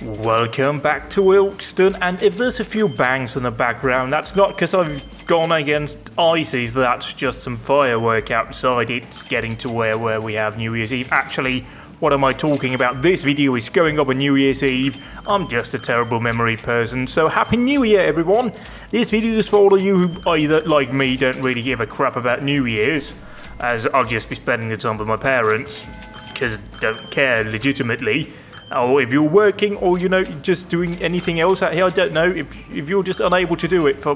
Welcome back to Ilkston, and if there's a few bangs in the background, that's not because I've gone against ISIS, that's just some firework outside. It's getting to where we have New Year's Eve. Actually, what am I talking about? This video is going up on New Year's Eve. I'm just a terrible memory person, so Happy New Year, everyone! This video is for all of you who either, like me, don't really give a crap about New Year's, as I'll just be spending the time with my parents, because I don't care legitimately. Or if you're working or, just doing anything else out here, I don't know, if you're just unable to do it for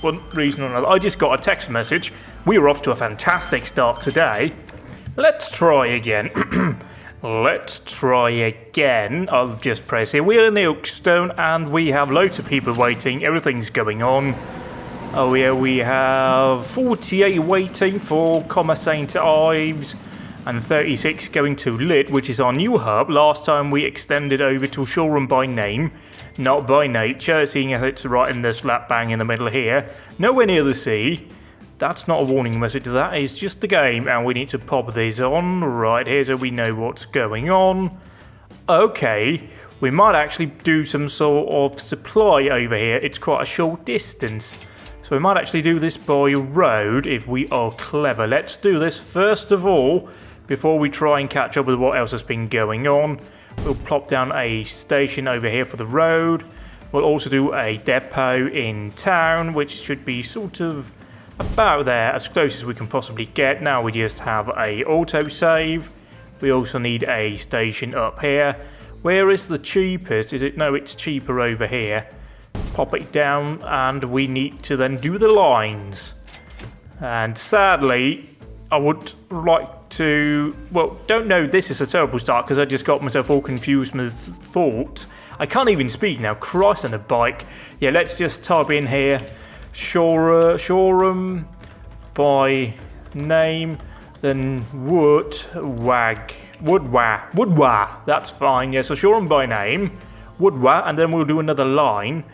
one reason or another. I just got a text message. We are off to a fantastic start today. Let's try again. Let's try again. I'll just press here. We're in Ilkstone and we have loads of people waiting. Everything's going on. Oh yeah, we have 48 waiting for St. Ives. And 36 going to Lit, which is our new hub. Last time we extended over to Shoreham by name, not by nature, seeing as it's right in the slap bang in the middle here. Nowhere near the sea. That's not a warning message, that is just the game, and we need to pop these on right here so we know what's going on. Okay, we might actually do some sort of supply over here. It's quite a short distance. So we might actually do this by road if we are clever. Let's do this first of all. Before we try and catch up with what else has been going on, we'll plop down a station over here for the road. We'll also do a depot in town, which should be sort of about there, as close as we can possibly get. Now we just have a autosave. We also need a station up here. Where is the cheapest? No, it's cheaper over here. Pop it down, and we need to then do the lines. And sadly, I would like to, don't know, this is a terrible start because I just got myself all confused with thought. I can't even speak now, Christ on a bike. Yeah, let's just type in here, Shoreham by name, then Woodwa, that's fine, yeah, so Shoreham by name, Woodwa, and then we'll do another line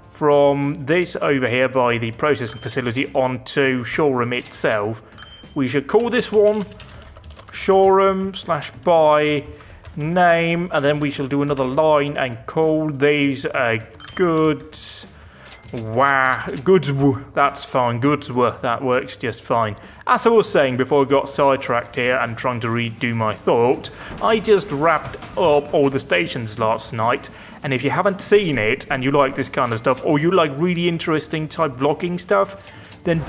from this over here by the processing facility onto Shoreham itself. We should call this one Shoreham/by name, and then we shall do another line and call these goods. That's fine. Goodsworth. That works just fine. As I was saying before I got sidetracked here and trying to redo my thought, I just wrapped up all the stations last night. And if you haven't seen it and you like this kind of stuff, or you like really interesting type vlogging stuff, then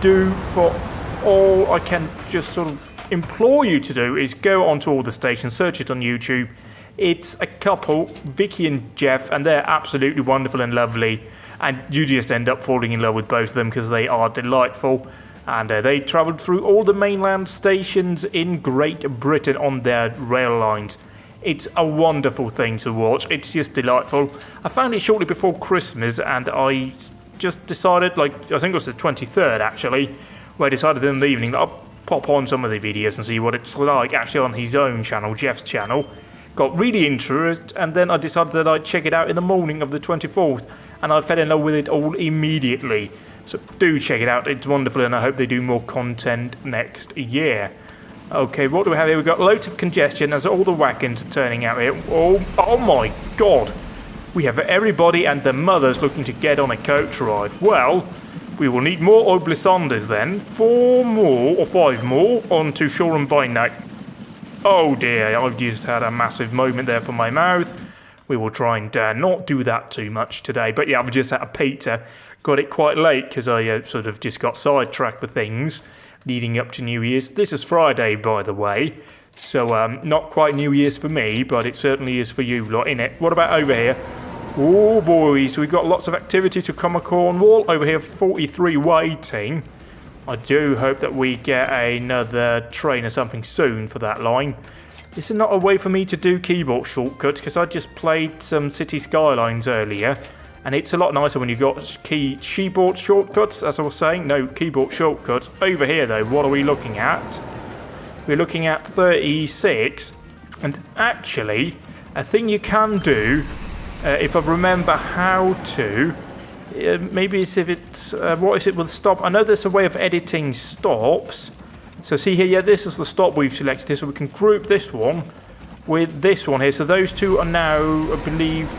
all I can just sort of implore you to do is go onto all the stations, search it on YouTube. It's a couple, Vicky and Jeff, and they're absolutely wonderful and lovely. And you just end up falling in love with both of them because they are delightful. And they travelled through all the mainland stations in Great Britain on their rail lines. It's a wonderful thing to watch. It's just delightful. I found it shortly before Christmas, and I just decided, I think it was the 23rd actually, where I decided in the evening that I'll pop on some of the videos and see what it's like actually on his own channel, Jeff's channel. Got really interested, and then I decided that I'd check it out in the morning of the 24th, and I fell in love with it all immediately. So do check it out, it's wonderful, and I hope they do more content next year. Okay, what do we have here? We've got loads of congestion as all the wagons are turning out here. Oh my god! We have everybody and their mothers looking to get on a coach ride. Well, we will need more Oblisanders then. 4 more, or 5 more, onto Shoreham by night. Oh dear, I've just had a massive moment there for my mouth. We will try and not do that too much today. But yeah, I've just had a pizza. Got it quite late because I sort of just got sidetracked with things leading up to New Year's. This is Friday, by the way. So not quite New Year's for me, but it certainly is for you lot, innit? What about over here? Oh boys, we've got lots of activity to come Cornwall. Over here, 43 waiting. I do hope that we get another train or something soon for that line. This is not a way for me to do keyboard shortcuts because I just played some City Skylines earlier, and it's a lot nicer when you've got keyboard shortcuts, as I was saying. No, keyboard shortcuts. Over here though, what are we looking at? We're looking at 36, and actually, a thing you can do, if I remember how to, maybe it's if it's, what is it with stop? I know there's a way of editing stops. So see here, yeah, this is the stop we've selected here, so we can group this one with this one here. So those two are now, I believe,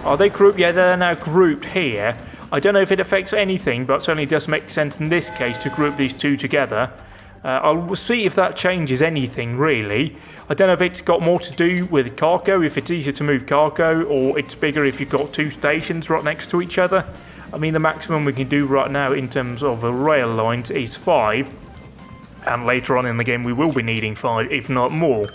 Are they grouped? Yeah, they're now grouped here. I don't know if it affects anything, but certainly does make sense in this case to group these two together. I'll see if that changes anything, really. I don't know if it's got more to do with cargo, if it's easier to move cargo, or it's bigger if you've got two stations right next to each other. I mean, the maximum we can do right now in terms of rail lines is 5. And later on in the game we will be needing 5, if not more.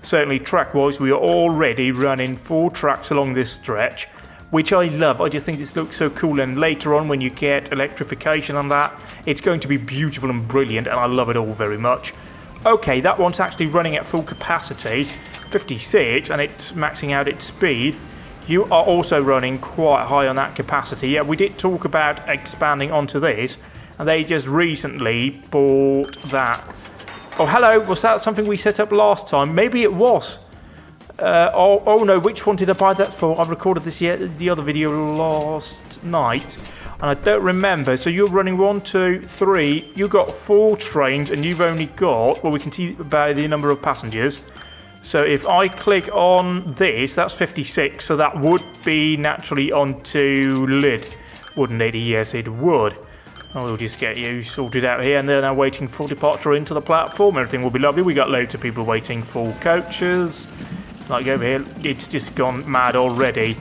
Certainly track-wise, we are already running 4 tracks along this stretch, which I love. I just think this looks so cool, and later on when you get electrification on that, it's going to be beautiful and brilliant, and I love it all very much. Okay, that one's actually running at full capacity, 56, and it's maxing out its speed. You are also running quite high on that capacity. Yeah, we did talk about expanding onto this, and they just recently bought that. Oh, hello, was that something we set up last time? Maybe it was. Oh no, which one did I buy that for? I've recorded the other video last night, and I don't remember. So you're running 1, 2, 3. You got 4 trains, and you've only got, well, we can see by the number of passengers. So if I click on this, that's 56. So that would be naturally onto lid, wouldn't it? Yes, it would. We'll just get you sorted out here, and they're now waiting for departure into the platform. Everything will be lovely. We got loads of people waiting for coaches. Like over here, it's just gone mad already.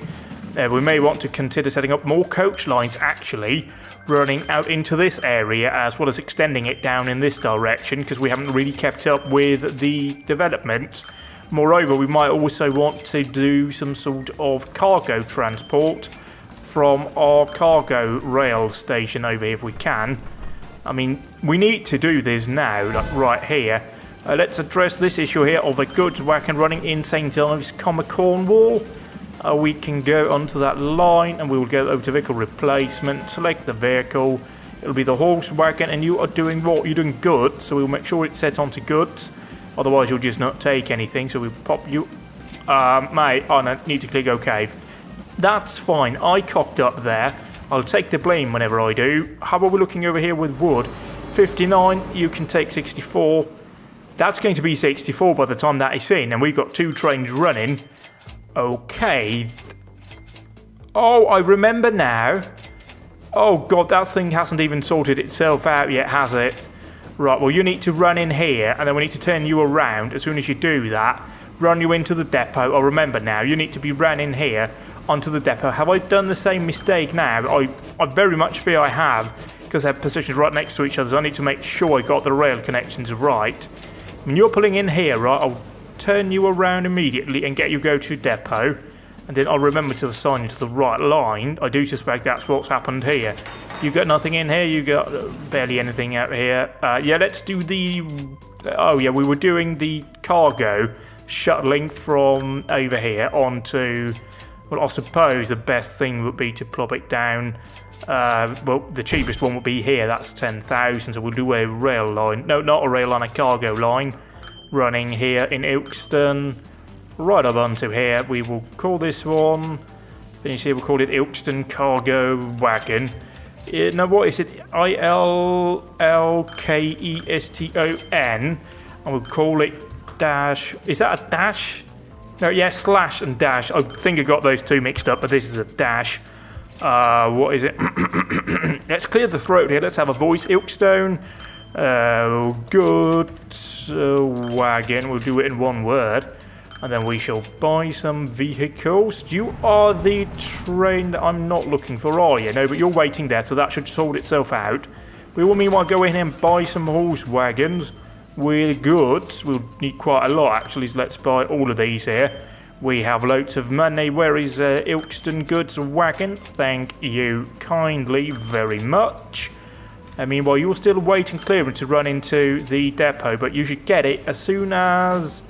We may want to consider setting up more coach lines, actually, running out into this area, as well as extending it down in this direction, because we haven't really kept up with the developments. Moreover, we might also want to do some sort of cargo transport from our cargo rail station over here if we can. I mean, we need to do this now, like right here. Let's address this issue here of a goods wagon running in St. Ives, Cornwall. We can go onto that line, and we will go over to vehicle replacement, select the vehicle. It'll be the horse wagon, and you are doing what? You're doing goods, so we'll make sure it's set onto goods. Otherwise, you'll just not take anything, so we'll pop you... mate, I don't need to click OK. That's fine. I cocked up there. I'll take the blame whenever I do. How are we looking over here with wood? 59. You can take 64. That's going to be 64 by the time that is in. And we've got 2 trains running. Okay. Oh, I remember now. Oh, God, that thing hasn't even sorted itself out yet, has it? Right, well, you need to run in here. And then we need to turn you around. As soon as you do that, run you into the depot. Oh, remember now, you need to be running here onto the depot. Have I done the same mistake now? I very much fear I have, because they're positioned right next to each other, so I need to make sure I got the rail connections right. When you're pulling in here, right, I'll turn you around immediately and get you go to depot, and then I'll remember to assign you to the right line. I do suspect that's what's happened here. You got nothing in here, you got barely anything out here. Yeah, let's do the... Oh yeah, we were doing the cargo shuttling from over here onto... Well, I suppose the best thing would be to plop it down. Well, the cheapest one would be here. That's 10,000. So we'll do a rail line. No, not a rail line, a cargo line. Running here in Ilkeston. Right up onto here. We will call this one. Finish here. We'll call it Ilkeston Cargo Wagon. Now, what is it? ILLKESTON. And we'll call it dash. Is that a dash? No, yeah, slash and dash. I think I got those two mixed up, but this is a dash. What is it? Let's clear the throat here. Let's have a voice. Ilkstone. Goods wagon. We'll do it in one word. And then we shall buy some vehicles. You are the train that I'm not looking for, are you? No, but you're waiting there, so that should sort itself out. We will meanwhile go in and buy some horse wagons. With goods, we'll need quite a lot actually, so let's buy all of these here. We have loads of money. Where is Ilkeston goods wagon? Thank you kindly very much. I mean, while you're still waiting clearance to run into the depot, but you should get it as soon as...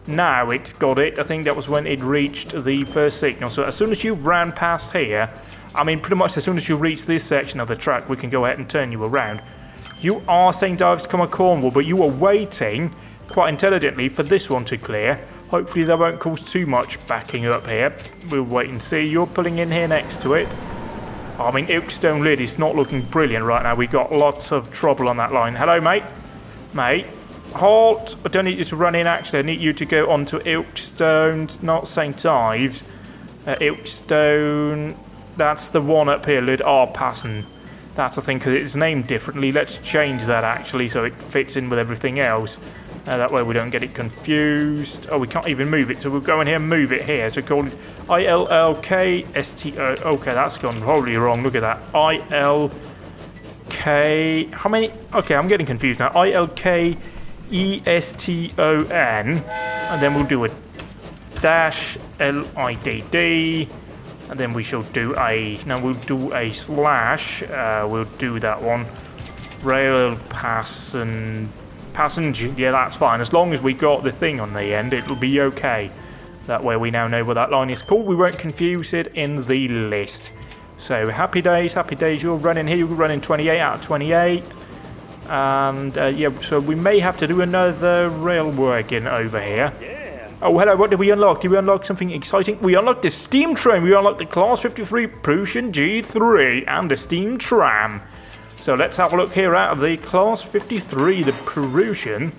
Now it's got it. I think that was when it reached the first signal. So as soon as you ran past here, I mean pretty much as soon as you reach this section of the track, we can go ahead and turn you around. You are St. Ives, Cornwall, but you are waiting quite intelligently for this one to clear. Hopefully that won't cause too much backing up here. We'll wait and see. You're pulling in here next to it. I mean, Ilkstone Lid is not looking brilliant right now. We've got lots of trouble on that line. Hello, mate. Mate. Halt. I don't need you to run in, actually. I need you to go on to Ilkstone, not St. Ives. Ilkstone. That's the one up here, Lid Passing. That's the thing, because it's named differently. Let's change that, actually, so it fits in with everything else. That way we don't get it confused. Oh, we can't even move it, so we'll go in here and move it here. So call it ILLKSTO. Okay, that's gone horribly wrong. Look at that. ILK. How many? Okay, I'm getting confused now. ILKESTON. And then we'll do a dash LIDD. And then we shall do a... Now we'll do a slash. We'll do that one. Rail passenger. Yeah, that's fine. As long as we got the thing on the end, it'll be okay. That way we now know what that line is called. We won't confuse it in the list. So, happy days. You're running here. You're running 28 out of 28. And, yeah, so we may have to do another rail working over here. Oh, hello, what did we unlock? Did we unlock something exciting? We unlocked the steam train. We unlocked the Class 53 Prussian G3 and the steam tram. So let's have a look here at the Class 53, the Prussian.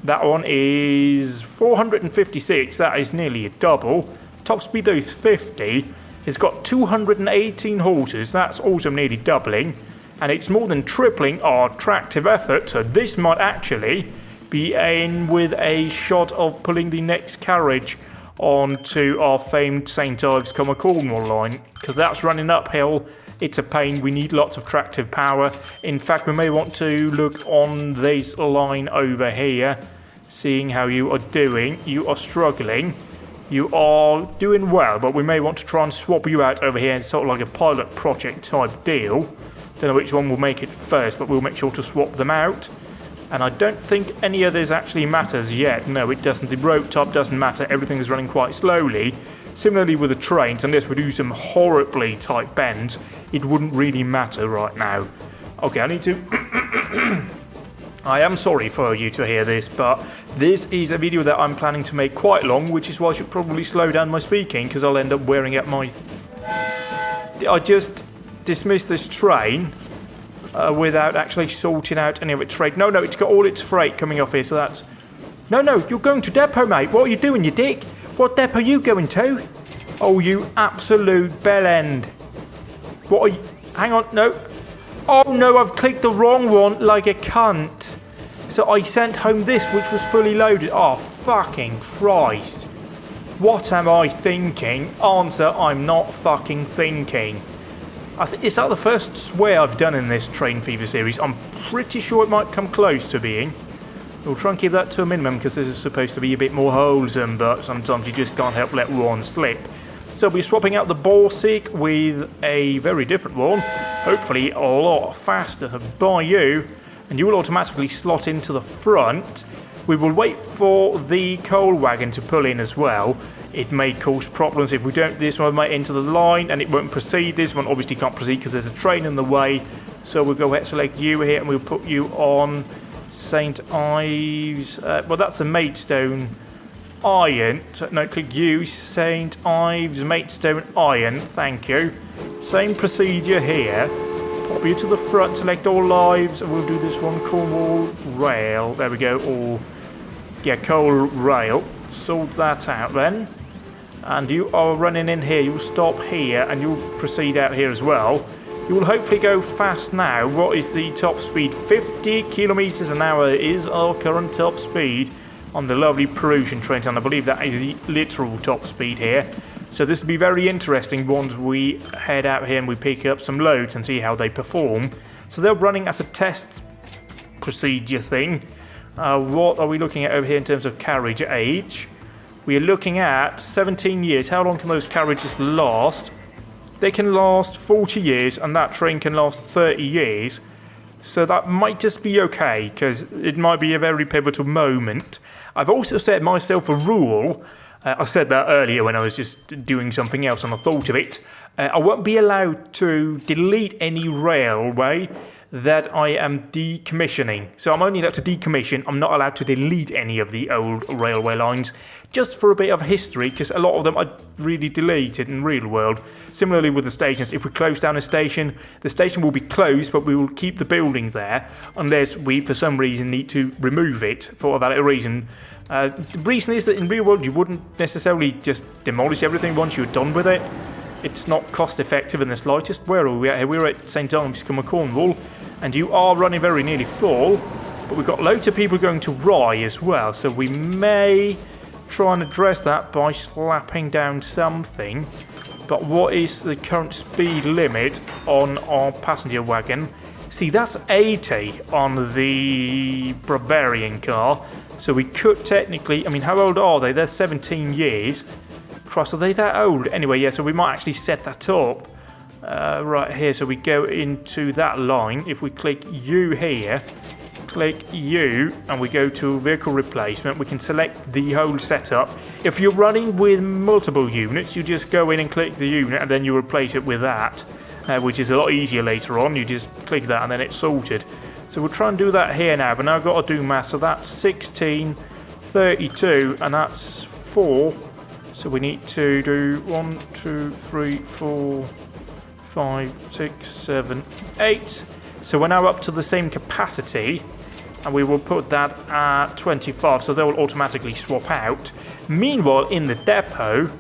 That one is 456. That is nearly a double. Top speed, though, is 50. It's got 218 horses. That's also nearly doubling. And it's more than tripling our tractive effort. So this might actually be in with a shot of pulling the next carriage onto our famed St. Ives, Cornwall line, because that's running uphill. It's a pain. We need lots of tractive power. In fact, we may want to look on this line over here, seeing how you are doing. You are struggling. You are doing well, but we may want to try and swap you out over here. It's sort of like a pilot project type deal. Don't know which one will make it first, but we'll make sure to swap them out. And I don't think any of this actually matters yet. No, it doesn't. The rope top doesn't matter. Everything is running quite slowly. Similarly with the trains, unless we do some horribly tight bends, it wouldn't really matter right now. Okay, I need to... I am sorry for you to hear this, but this is a video that I'm planning to make quite long, which is why I should probably slow down my speaking, because I'll end up wearing out my... I just dismissed this train without actually sorting out any of its freight. No, it's got all its freight coming off here, so that's... No, you're going to depot, mate. What are you doing, you dick? What depot are you going to? Oh, you absolute bellend. What are you... Hang on, no. Oh, no, I've clicked the wrong one like a cunt. So I sent home this, which was fully loaded. Oh, fucking Christ. What am I thinking? Answer, I'm not fucking thinking. Is that the first swear I've done in this TrainFever series? I'm pretty sure it might come close to being. We'll try and keep that to a minimum because this is supposed to be a bit more wholesome, but sometimes you just can't help let one slip. So we're swapping out the Borsig with a very different one, hopefully a lot faster by you, and you will automatically slot into the front. We will wait for the coal wagon to pull in as well. It may cause problems if we don't. This one might enter the line and it won't proceed. This one obviously can't proceed because there's a train in the way. So we'll go ahead and select you here and we'll put you on St. Ives. Well, that's a Maidstone Iron. So, no, click you, St. Ives Maidstone Iron. Thank you. Same procedure here. Pop you to the front, select all lives, and we'll do this one, Cornwall Rail. There we go. Or, yeah, coal rail. Sort that out then. And you are running in here. You'll stop here and you'll proceed out here as well. You will hopefully go fast now. What is the top speed? 50 kilometers an hour is our current top speed on the lovely Prussian trains, and I believe that is the literal top speed here. So this will be very interesting once we head out here and we pick up some loads and see how they perform. So they're running as a test procedure thing. What are we looking at over here in terms of carriage age? We are looking at 17 years. How long can those carriages last? They can last 40 years, and that train can last 30 years. So that might just be okay, because it might be a very pivotal moment. I've also set myself a rule. I said that earlier when I was just doing something else and I thought of it. I won't be allowed to delete any railway that I am decommissioning. So I'm only allowed to decommission. I'm not allowed to delete any of the old railway lines, just for a bit of history, because a lot of them are really deleted in real world. Similarly with the stations, if we close down a station, the station will be closed, but we will keep the building there, unless we, for some reason, need to remove it for a valid reason. The reason is that in real world, you wouldn't necessarily just demolish everything once you're done with it. It's not cost effective in the slightest. Where are we at here? We're at St. Ives, Cornwall, and you are running very nearly full, but we've got loads of people going to Rye as well, so we may try and address that by slapping down something. But what is the current speed limit on our passenger wagon? See, that's 80 on the Bavarian car, so we could technically, I mean, how old are they? They're 17 years. Christ, are they that old? Anyway, yeah, so we might actually set that up right here. So we go into that line. If we click U here, click U, and we go to vehicle replacement, we can select the whole setup. If you're running with multiple units, you just go in and click the unit, and then you replace it with that, which is a lot easier later on. You just click that, and then it's sorted. So we'll try and do that here now, but now I've got to do math. So that's 16, 32, and that's 4. So we need to do 1, 2, 3, 4, 5, 6, 7, 8. So we're now up to the same capacity, and we will put that at 25, so they will automatically swap out. Meanwhile, in the depot,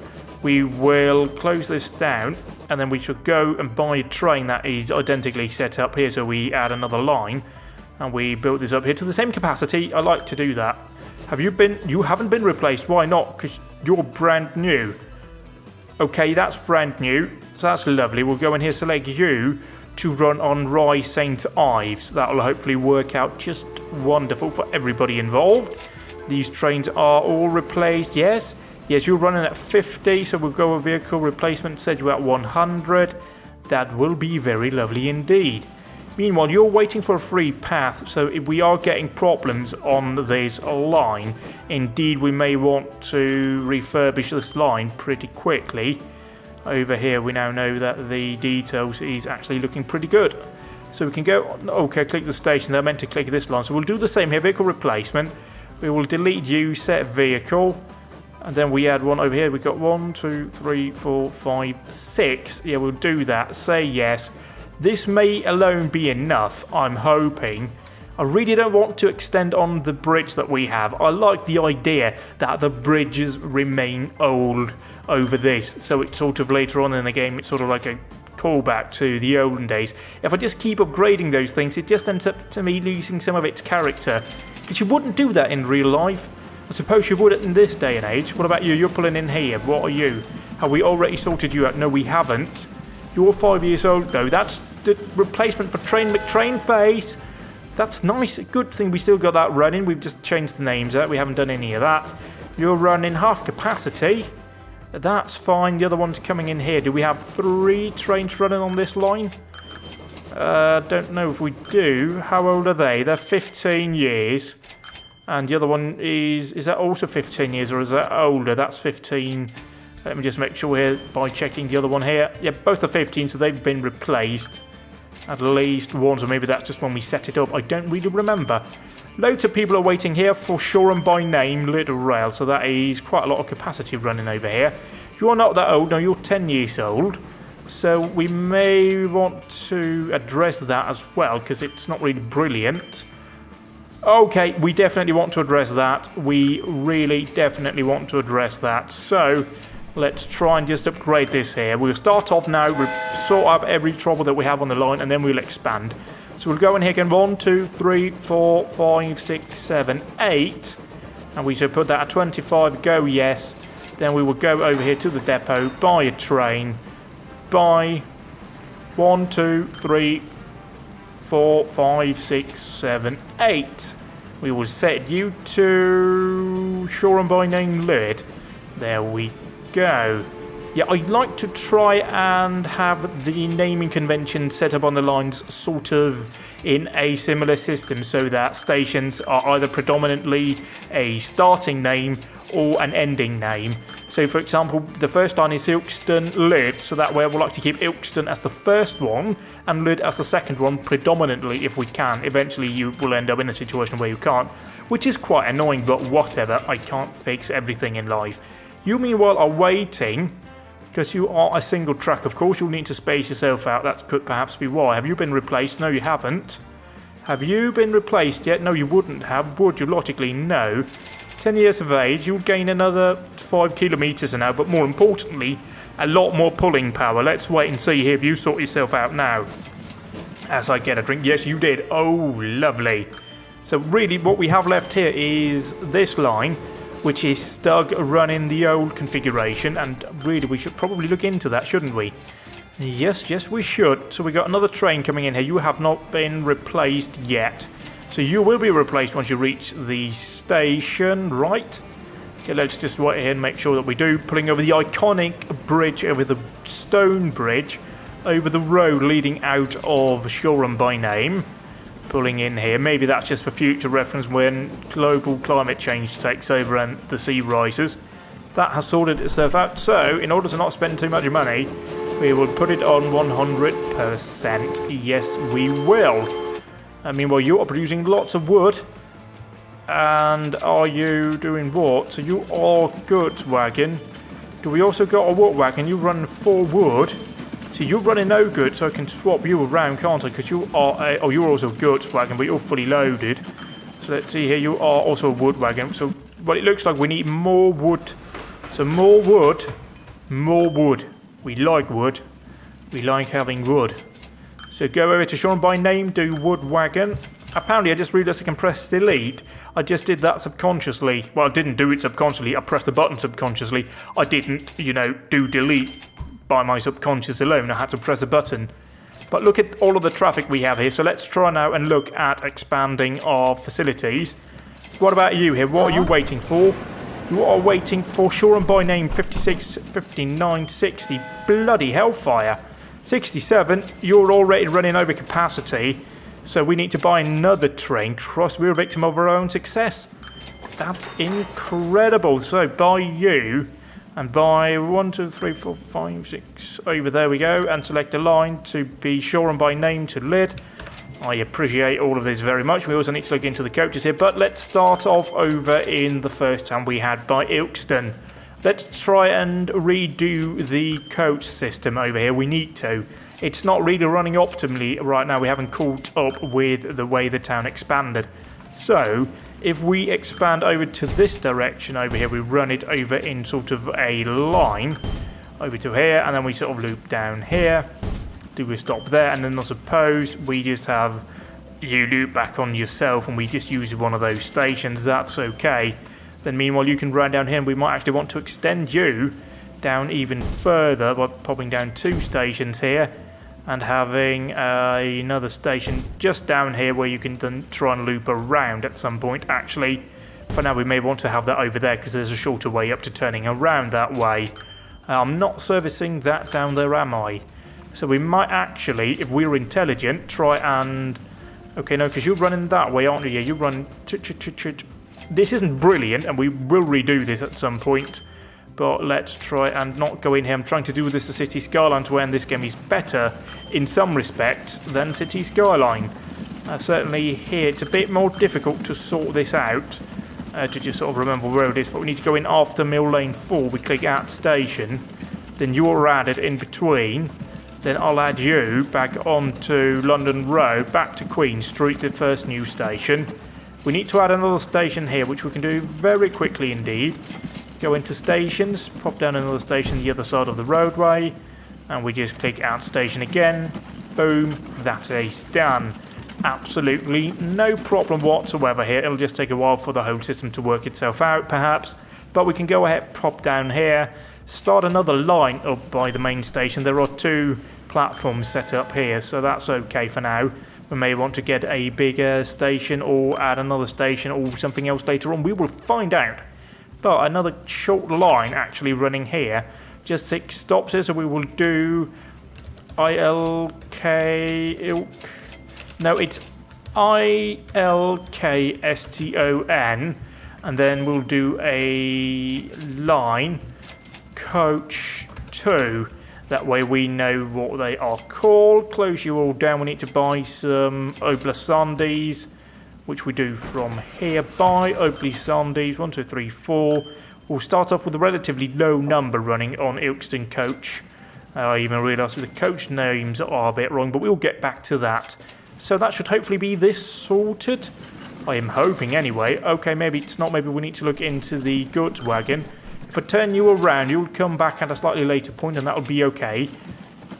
we will close this down, and then we should go and buy a train that is identically set up here. So we add another line, and we build this up here to the same capacity. I like to do that. You haven't been replaced. Why not? Because you're brand new. Okay, that's brand new. So that's lovely. We'll go in here, select you to run on Rye St. Ives. That will hopefully work out just wonderful for everybody involved. These trains are all replaced. Yes, you're running at 50. So we'll go with vehicle replacement. Said you're at 100. That will be very lovely indeed. Meanwhile, you're waiting for a free path, so if we are getting problems on this line, indeed we may want to refurbish this line pretty quickly. Over here we now know that the details is actually looking pretty good. So we can go, okay, click the station. They're meant to click this line, so we'll do the same here, vehicle replacement. We will delete you, set vehicle, and then we add one over here. We've got 1, 2, 3, 4, 5, 6. Yeah, we'll do that, say yes. This may alone be enough, I'm hoping. I really don't want to extend on the bridge that we have. I like the idea that the bridges remain old over this. So it's sort of later on in the game, it's sort of like a callback to the olden days. If I just keep upgrading those things, it just ends up to me losing some of its character. Because you wouldn't do that in real life. I suppose you would in this day and age. What about you? You're pulling in here. What are you? Have we already sorted you out? No, we haven't. You're 5 years old though. That's the replacement for TrainFever. That's nice. Good thing we still got that running. We've just changed the names out. We haven't done any of that. You're running half capacity. That's fine. The other one's coming in here. Do we have 3 trains running on this line? Don't know if we do. How old are they? They're 15 years. And the other one is that also 15 years or is that older? That's 15. Let me just make sure here by checking the other one here. Yeah, both are 15, so they've been replaced. At least one, so maybe that's just when we set it up. I don't really remember. Loads of people are waiting here for sure and by name Little Rail, so that is quite a lot of capacity running over here. You're not that old, no, you're 10 years old. So we may want to address that as well, because it's not really brilliant. Okay, we definitely want to address that. We really definitely want to address that. So let's try and just upgrade this here. We'll start off now, we'll sort out every trouble that we have on the line, and then we'll expand. So we'll go in here again, 1, 2, 3, 4, 5, 6, 7, 8. And we should put that at 25, go yes. Then we will go over here to the depot, buy a train, buy 1, 2, 3, 4, 5, 6, 7, 8. We will set you to Shore and by name Lid. There we go. Yeah, I'd like to try and have the naming convention set up on the lines sort of in a similar system so that stations are either predominantly a starting name or an ending name. So for example, the first line is Ilkston Lyd, so that way I would like to keep Ilkston as the first one and Lyd as the second one predominantly if we can. Eventually you will end up in a situation where you can't, which is quite annoying, but whatever, I can't fix everything in life. You meanwhile are waiting, because you are a single track, of course you'll need to space yourself out, that could perhaps be why. Have you been replaced? No, you haven't. Have you been replaced yet? No, you wouldn't have, would you? Logically, no. 10 years of age, you'll gain another 5 kilometres an hour, but more importantly, a lot more pulling power. Let's wait and see here if you sort yourself out now. As I get a drink. Yes, you did. Oh, lovely. So really what we have left here is this line, which is stuck running the old configuration, and really we should probably look into that, shouldn't we? Yes, we should. So we got another train coming in here. You have not been replaced yet. So you will be replaced once you reach the station, right? Okay, let's just wait here and make sure that we do. Pulling over the iconic bridge, over the stone bridge, over the road leading out of Shoreham by name. Pulling in here. Maybe that's just for future reference when global climate change takes over and the sea rises. That has sorted itself out. So, in order to not spend too much money, we will put it on 100%. Yes, we will. Meanwhile, you are producing lots of wood. And are you doing what? So you are goods wagon. Do we also got a wood wagon? You run 4 wood. So you're running no good, so I can swap you around, can't I? Because you are you're also a goods wagon, but you're fully loaded. So let's see here, you are also a wood wagon. So what it looks like, we need more wood. So more wood. We like wood. We like having wood. So go over to Sean by name, do wood wagon. Apparently I just realised I can press delete. I just did that subconsciously. Well, I didn't do it subconsciously, I pressed the button subconsciously. I didn't, do delete by my subconscious alone. I had to press a button. But look at all of the traffic we have here. So let's try now and look at expanding our facilities. What about you here? What are you waiting for? You are waiting for Shoreham by name 56, 59, 60. Bloody hellfire. 67. You're already running over capacity. So we need to buy another train. Cross, we're a victim of our own success. That's incredible. So by you. And by 1, 2, 3, 4, 5, 6, over there we go, and select a line to be Shoreham by name to Lyd. I appreciate all of this very much. We also need to look into the coaches here, but let's start off over in the first town we had by Ilkston. Let's try and redo the coach system over here. We need to. It's not really running optimally right now. We haven't caught up with the way the town expanded. So, if we expand over to this direction over here, we run it over in sort of a line over to here, and then we sort of loop down here, do a stop there, and then I suppose we just have you loop back on yourself and we just use one of those stations. That's okay. Then meanwhile you can run down here, and we might actually want to extend you down even further by popping down 2 stations here and having another station just down here where you can then try and loop around at some point. Actually, for now we may want to have that over there because there's a shorter way up to turning around that way. I'm not servicing that down there, am I? So we might actually, if we're intelligent, try and... Okay, no, because you're running that way, aren't you? Yeah, you run... This isn't brilliant, and we will redo this at some point. But let's try and not go in here. I'm trying to do this to City Skyline to where this game is better in some respects than City Skyline. Certainly here it's a bit more difficult to sort this out, to just sort of remember where it is. But we need to go in after Mill Lane 4. We click Add Station. Then you're added in between. Then I'll add you back onto London Road, back to Queen Street, the first new station. We need to add another station here, which we can do very quickly indeed. Go into stations, pop down another station the other side of the roadway, and we just click Add Station again. Boom, that is done. Absolutely no problem whatsoever here. It'll just take a while for the whole system to work itself out, perhaps. But we can go ahead, pop down here, start another line up by the main station. There are 2 platforms set up here, so that's okay for now. We may want to get a bigger station or add another station or something else later on. We will find out. But another short line actually running here. Just 6 stops here, so we will do ILK... No, it's ILKSTON. And then we'll do a line coach 2. That way we know what they are called. Close you all down. We need to buy some Oblasandes, which we do from here. Buy Oblasandes. 1, 2, 3, 4. We'll start off with a relatively low number running on Ilkeston coach. I even realised the coach names are a bit wrong, but we'll get back to that. So that should hopefully be this sorted. I am hoping anyway. Okay, maybe it's not. Maybe we need to look into the goods wagon. If I turn you around, you'll come back at a slightly later point, and that'll be okay.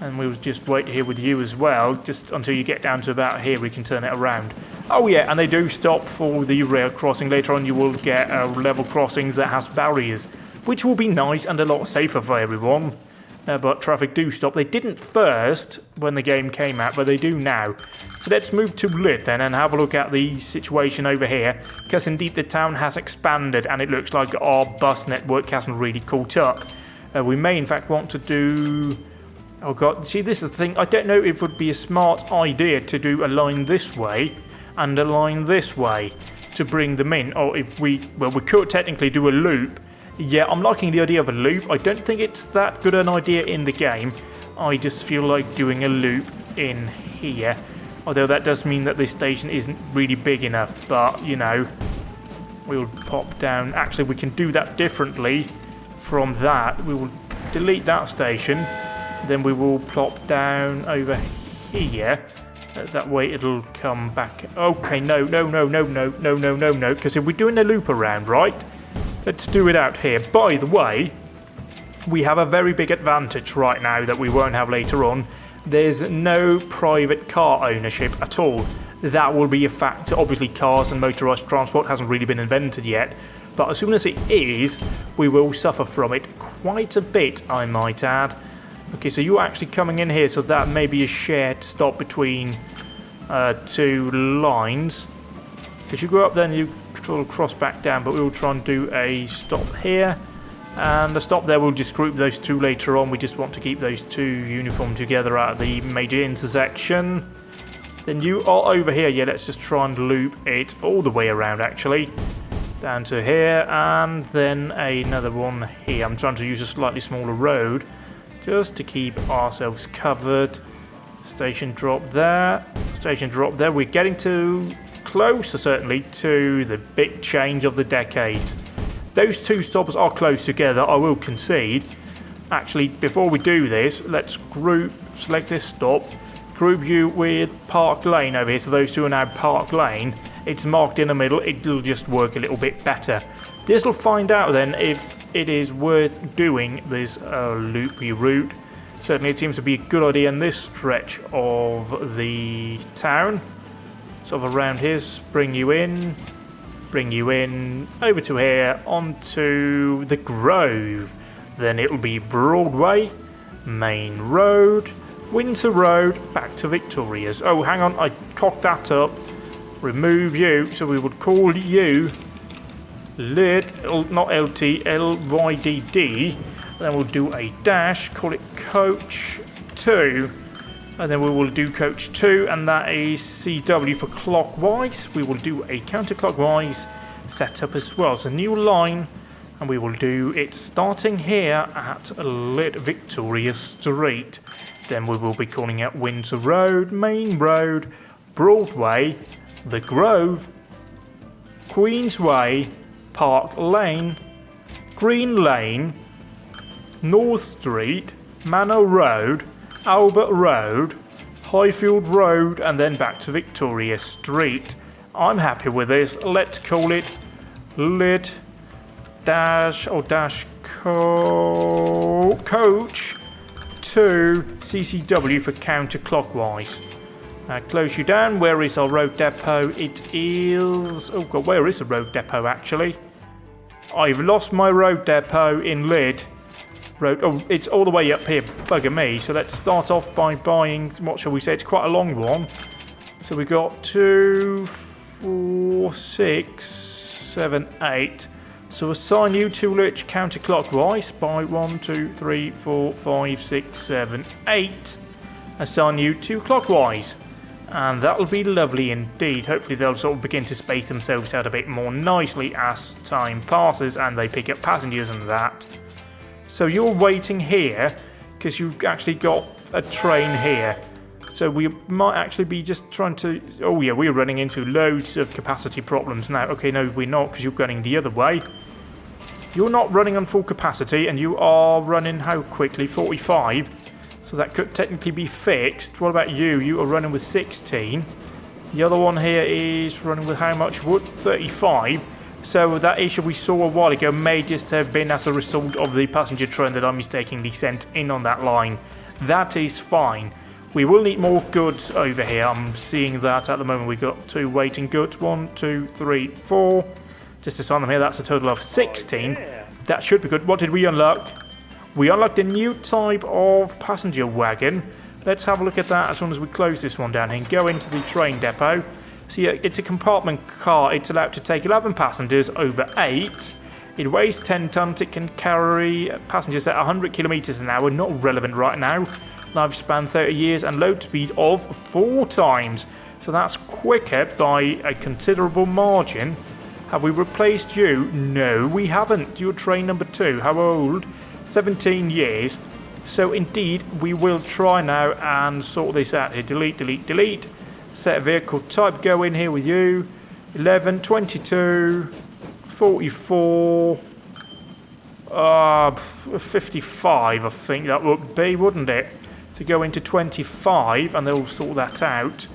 And we'll just wait here with you as well, just until you get down to about here. We can turn it around. Oh yeah, and they do stop for the rail crossing. Later on, you will get level crossings that has barriers, which will be nice and a lot safer for everyone. But traffic do stop. They didn't first when the game came out, but they do now. So let's move to Lid then and have a look at the situation over here, because indeed the town has expanded and it looks like our bus network hasn't really caught up. We may in fact want to do... Oh god, see, this is the thing. I don't know if it would be a smart idea to do a line this way and a line this way to bring them in. Or if we... Well, we could technically do a loop. Yeah, I'm liking the idea of a loop. I don't think it's that good an idea in the game. I just feel like doing a loop in here. Although that does mean that this station isn't really big enough. But, you know, we'll pop down. Actually, we can do that differently from that. We will delete that station. Then we will plop down over here. That way it'll come back. Okay, no. Because if we're doing a loop around, right? Let's do it out here. By the way, we have a very big advantage right now that we won't have later on. There's no private car ownership at all. That will be a factor. Obviously, cars and motorised transport hasn't really been invented yet. But as soon as it is, we will suffer from it quite a bit, I might add. Okay, so you're actually coming in here, so that may be a shared stop between two lines. Because you go up there and you sort of cross back down, but we'll try and do a stop here. And a stop there, we'll just group those two later on. We just want to keep those two uniform together at the major intersection. Then you are over here. Yeah, let's just try and loop it all the way around, actually. Down to here, and then another one here. I'm trying to use a slightly smaller road just to keep ourselves covered. Station drop there. Station drop there. We're getting to closer, certainly, to the big change of the decade. Those two stops are close together, I will concede. Actually, before we do this, let's select this stop, group you with Park Lane over here. So those two are now Park Lane. It's marked in the middle. It'll just work a little bit better. This will find out then if it is worth doing this loopy route. Certainly it seems to be a good idea in this stretch of the town. Sort of around here, bring you in, over to here, onto the Grove. Then it'll be Broadway, Main Road, Winter Road, back to Victoria's. Oh, hang on, I cocked that up. Remove you, so we would call you Lyd, not LT, LYDD. Then we'll do a dash, call it Coach 2. And then we will do Coach 2, and that is CW for clockwise. We will do a counterclockwise setup as well. So new line, and we will do it starting here at Lyd Victoria Street. Then we will be calling out Windsor Road, Main Road, Broadway, The Grove, Queensway, Park Lane, Green Lane, North Street, Manor Road, Albert Road, Highfield Road, and then back to Victoria Street. I'm happy with this. Let's call it Lyd Coach 2 CCW for counterclockwise. Close you down. Where is our road depot? It is... Oh god, where is the road depot actually? I've lost my road depot in Lyd. Road. Oh, it's all the way up here. Bugger me. So let's start off by buying, what shall we say? It's quite a long one. So we got 2, 4, 6, 7, 8. So assign you to Lych counterclockwise by 1, 2, 3, 4, 5, 6, 7, 8. Assign you to clockwise. And that'll be lovely indeed. Hopefully they'll sort of begin to space themselves out a bit more nicely as time passes and they pick up passengers and that. So you're waiting here because you've actually got a train here. So we might actually be just trying to... Oh yeah, we're running into loads of capacity problems now. Okay, no, we're not because you're running the other way. You're not running on full capacity and you are running how quickly? 45. So that could technically be fixed. What about you? You are running with 16. The other one here is running with how much wood? 35. So that issue we saw a while ago may just have been as a result of the passenger train that I mistakenly sent in on that line. That is fine. We will need more goods over here. I'm seeing that at the moment. We've got 2 waiting goods. 1, 2, 3, 4. Just to sign them here, that's a total of 16. That should be good. What did we unlock? We unlocked a new type of passenger wagon. Let's have a look at that as soon as we close this one down here and go into the train depot. See, it's a compartment car. It's allowed to take 11 passengers over 8. It weighs 10 tons. It can carry passengers at 100 kilometers an hour. Not relevant right now. Lifespan 30 years and load speed of 4 times. So that's quicker by a considerable margin. Have we replaced you? No, we haven't. You're train number 2. How old? 17 years. So indeed, we will try now and sort this out here. Delete, delete, delete. Set vehicle type. Go in here with you. 11, 22, 44, 55, I think that would be, wouldn't it? To go into 25 and they'll sort that out.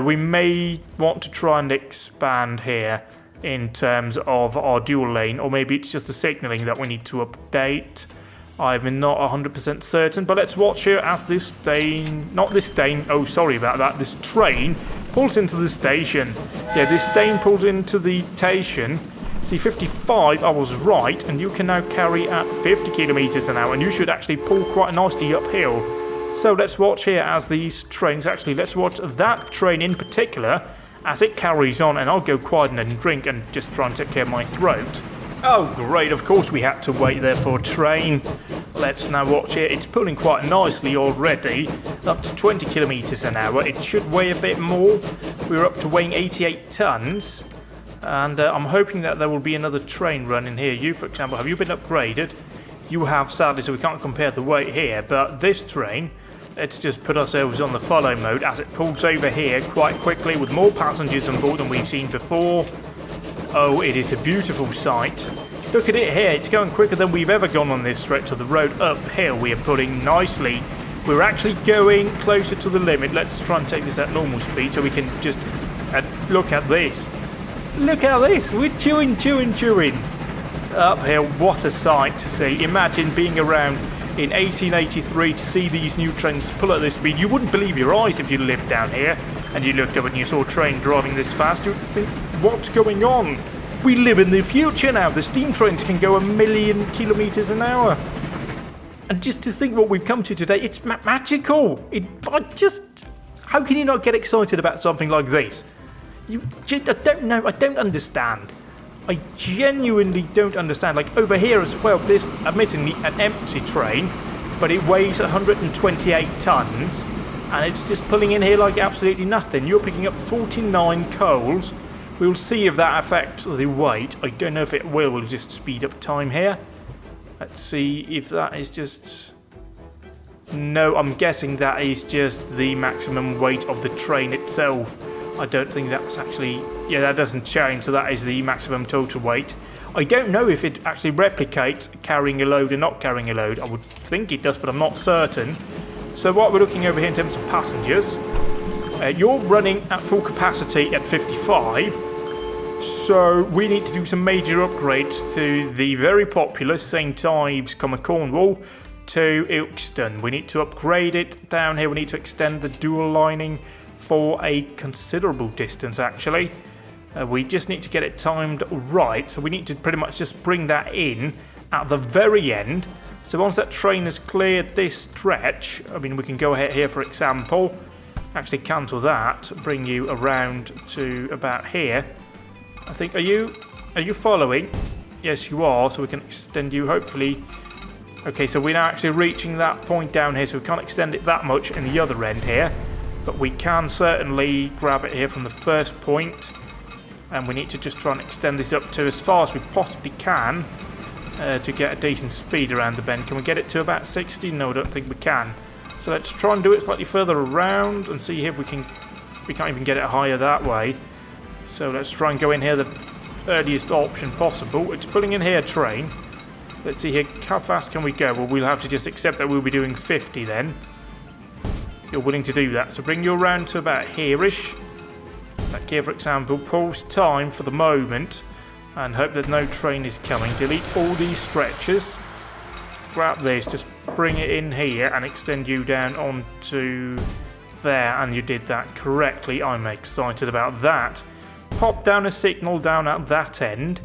We may want to try and expand here in terms of our dual lane, or maybe it's just the signalling that we need to update. I'm not 100% certain, but let's watch here as this train, this train pulls into the station. Yeah, this train pulled into the station. See, 55, I was right, and you can now carry at 50 kilometers an hour, and you should actually pull quite nicely uphill. So let's watch here as these trains, actually, let's watch that train in particular as it carries on, and I'll go quiet and drink and just try and take care of my throat. Oh great, of course we had to wait there for a train. Let's now watch here. It's pulling quite nicely already, up to 20 kilometers an hour. It should weigh a bit more. We're up to weighing 88 tons. And I'm hoping that there will be another train running here. You, for example, have you been upgraded? You have, sadly, so we can't compare the weight here. But this train, let's just put ourselves on the follow mode as it pulls over here quite quickly with more passengers on board than we've seen before. Oh, it is a beautiful sight. Look at it here. It's going quicker than we've ever gone on this stretch of the road. Uphill, we are pulling nicely. We're actually going closer to the limit. Let's try and take this at normal speed so we can just... look at this. Look at this. We're chewing. Uphill, what a sight to see. Imagine being around in 1883 to see these new trains pull at this speed. You wouldn't believe your eyes if you lived down here and you looked up and you saw a train driving this fast. You'd think, what's going on? We live in the future now. The steam trains can go 1,000,000 kilometers an hour. And just to think what we've come to today, it's magical. How can you not get excited about something like this? I don't know. I don't understand. I genuinely don't understand. Like over here as well, there's admittedly an empty train, but it weighs 128 tons, and it's just pulling in here like absolutely nothing. You're picking up 49 coals. We'll see if that affects the weight. I don't know if it will. We'll just speed up time here. Let's see if that is just... No, I'm guessing that is just the maximum weight of the train itself. I don't think that's actually... Yeah, that doesn't change, so that is the maximum total weight. I don't know if it actually replicates carrying a load or not carrying a load. I would think it does, but I'm not certain. So what we're looking over here in terms of passengers, you're running at full capacity at 55. So we need to do some major upgrades to the very popular St. Ives, Cornwall to Ilkeston. We need to upgrade it down here. We need to extend the dual lining for a considerable distance, actually. We just need to get it timed right, so we need to pretty much just bring that in at the very end. So once that train has cleared this stretch, I mean, we can go ahead here, for example, actually cancel that, bring you around to about here. I think, are you following? Yes, you are, so we can extend you, hopefully. Okay, so we're now actually reaching that point down here, so we can't extend it that much in the other end here. but we can certainly grab it here from the first point, and we need to just try and extend this up to as far as we possibly can to get a decent speed around the bend. Can we get it to about 60? No, I don't think we can. So let's try and do it slightly further around and see if we can. We can't even get it higher that way. So let's try and go in here the earliest option possible. It's pulling in here train. Let's see here, how fast can we go? Well, we'll have to just accept that we'll be doing 50 then. You're willing to do that. So bring you around to about here-ish. Like here, for example, pause time for the moment and hope that no train is coming. Delete all these stretches. Grab this, just bring it in here and extend you down onto there, and you did that correctly. I'm excited about that. Pop down a signal down at that end,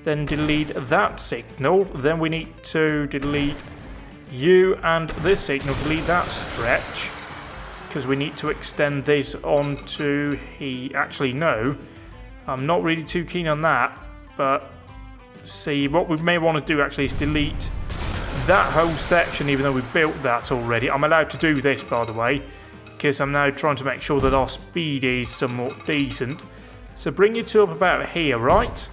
then delete that signal. Then we need to delete you and this signal, delete that stretch, because we need to extend this onto actually no, I'm not really too keen on that, but see, what we may want to do actually is delete that whole section, even though we built that already. I'm allowed to do this, by the way, because I'm now trying to make sure that our speed is somewhat decent. So bring you to up about here, right?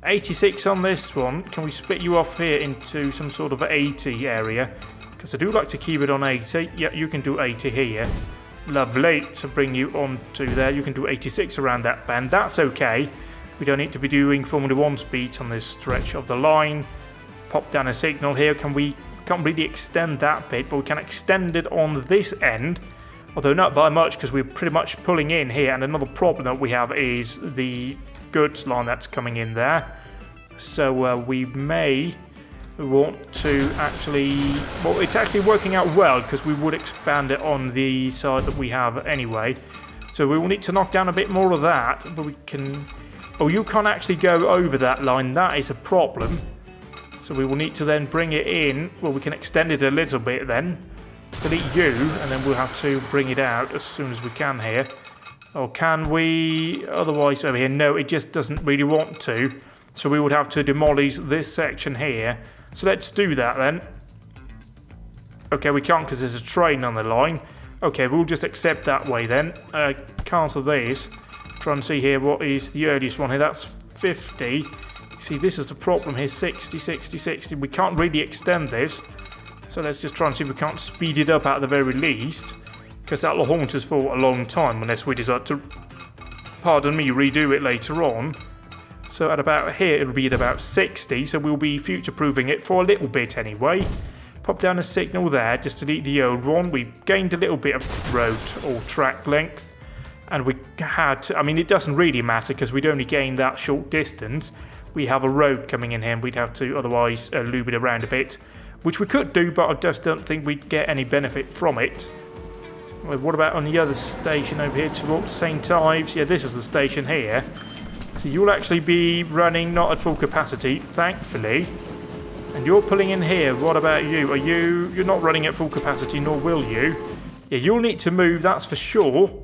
86 on this one. Can we split you off here into some sort of 80 area? Because I do like to keep it on 80. Yeah, you can do 80 here. Lovely. So bring you on to there. You can do 86 around that bend. That's okay. We don't need to be doing Formula 1 speeds on this stretch of the line. Pop down a signal here. We can't really extend that bit, but we can extend it on this end. Although not by much, because we're pretty much pulling in here. And another problem that we have is the goods line that's coming in there. So we may want to actually... Well, it's actually working out well, because we would expand it on the side that we have anyway. So we will need to knock down a bit more of that. But we can... Oh, you can't actually go over that line. That is a problem. So we will need to then bring it in. Well, we can extend it a little bit then. Delete you, and then we'll have to bring it out as soon as we can here. Or can we otherwise over here? No, it just doesn't really want to. So we would have to demolish this section here. So let's do that then. Okay, we can't because there's a train on the line. Okay, we'll just accept that way then. Cancel this. Try and see here what is the earliest one here. That's 50. See, this is the problem here. 60, 60, 60. We can't really extend this. So let's just try and see if we can't speed it up at the very least, because that'll haunt us for a long time unless we decide to, pardon me, redo it later on. So at about here it'll be at about 60, so we'll be future-proofing it for a little bit anyway. Pop down a signal there, just delete the old one. We gained a little bit of road or track length, and we had to, I mean, it doesn't really matter because we'd only gained that short distance. We have a road coming in here and we'd have to otherwise lube it around a bit. Which we could do, but I just don't think we'd get any benefit from it. Well, what about on the other station over here towards St. Ives? Yeah, this is the station here. So you'll actually be running not at full capacity, thankfully. And you're pulling in here. What about you? You're not running at full capacity, nor will you. Yeah, you'll need to move, that's for sure.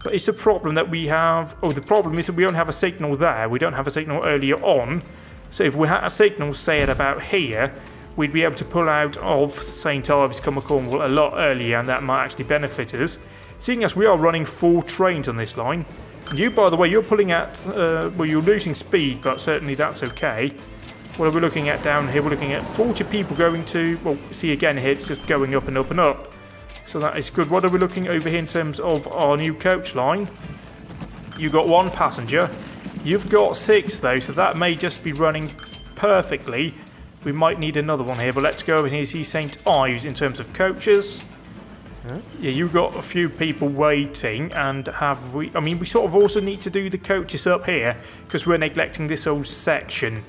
But it's a problem that we have... Oh, the problem is that we don't have a signal there. We don't have a signal earlier on. So if we had a signal, say, at about here... we'd be able to pull out of St. Ives, Cornwall a lot earlier, and that might actually benefit us. Seeing as we are running 4 trains on this line. You, by the way, you're pulling at, well, you're losing speed, but certainly that's okay. What are we looking at down here? We're looking at 40 people going to, well, see again here, it's just going up and up and up. So that is good. What are we looking over here in terms of our new coach line? You got 1 passenger. You've got 6 though, so that may just be running perfectly. We might need another one here, but let's go over here and see St. Ives in terms of coaches. Yeah, you got a few people waiting, and have we... I mean, we sort of also need to do the coaches up here, because we're neglecting this whole section.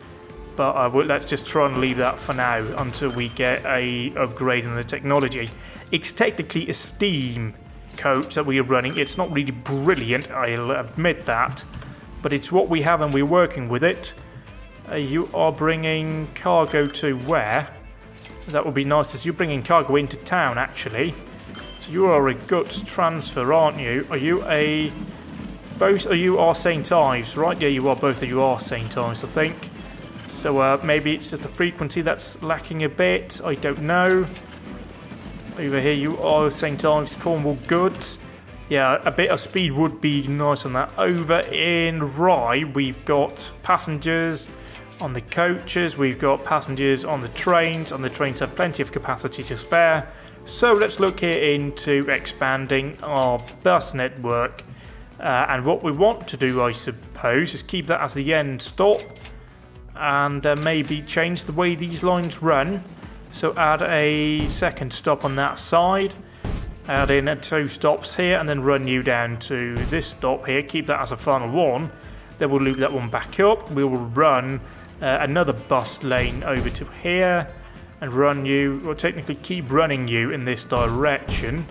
But let's just try and leave that for now, until we get a upgrade in the technology. It's technically a steam coach that we are running. It's not really brilliant, I'll admit that. But it's what we have, and we're working with it. You are bringing cargo to where? That would be nice as you're bringing cargo into town, actually. So you are a goods transfer, aren't you? Are you a... Both of you are St. Ives, right? Yeah, you are. Both of you are St. Ives, I think. So maybe it's just the frequency that's lacking a bit. I don't know. Over here you are St. Ives, Cornwall goods. Yeah, a bit of speed would be nice on that. Over in Rye, we've got passengers on the coaches, we've got passengers on the trains. On the trains have plenty of capacity to spare. So let's look here into expanding our bus network. And what we want to do, I suppose, is keep that as the end stop. And maybe change the way these lines run. So add a second stop on that side. Add in 2 stops here and then run you down to this stop here. Keep that as a final one. Then we'll loop that one back up. We will run another bus lane over to here and run you, or technically keep running you in this direction.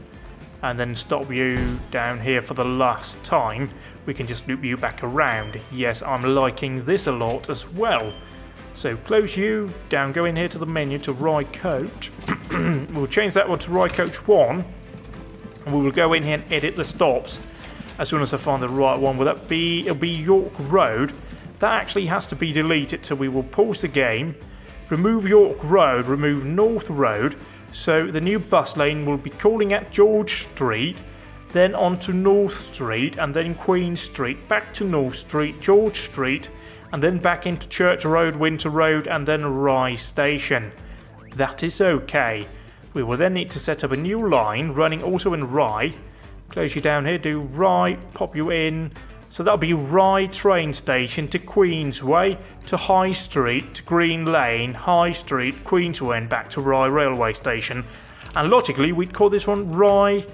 And then stop you down here for the last time. We can just loop you back around. Yes, I'm liking this a lot as well. So close you down, go in here to the menu to Rye Coach. We'll change that one to Rye Coach 1. And we will go in here and edit the stops as soon as I find the right one. Will that be, it'll be York Road. That actually has to be deleted, so we will pause the game. Remove York Road, remove North Road. So the new bus lane will be calling at George Street, then onto North Street, and then Queen Street, back to North Street, George Street, and then back into Church Road, Winter Road, and then Rye Station. That is okay. We will then need to set up a new line running also in Rye. Close you down here, do Rye, pop you in. So that'll be Rye train station to Queensway, to High Street, to Green Lane, High Street, Queensway, and back to Rye railway station. And logically, we'd call this one Rye-Coach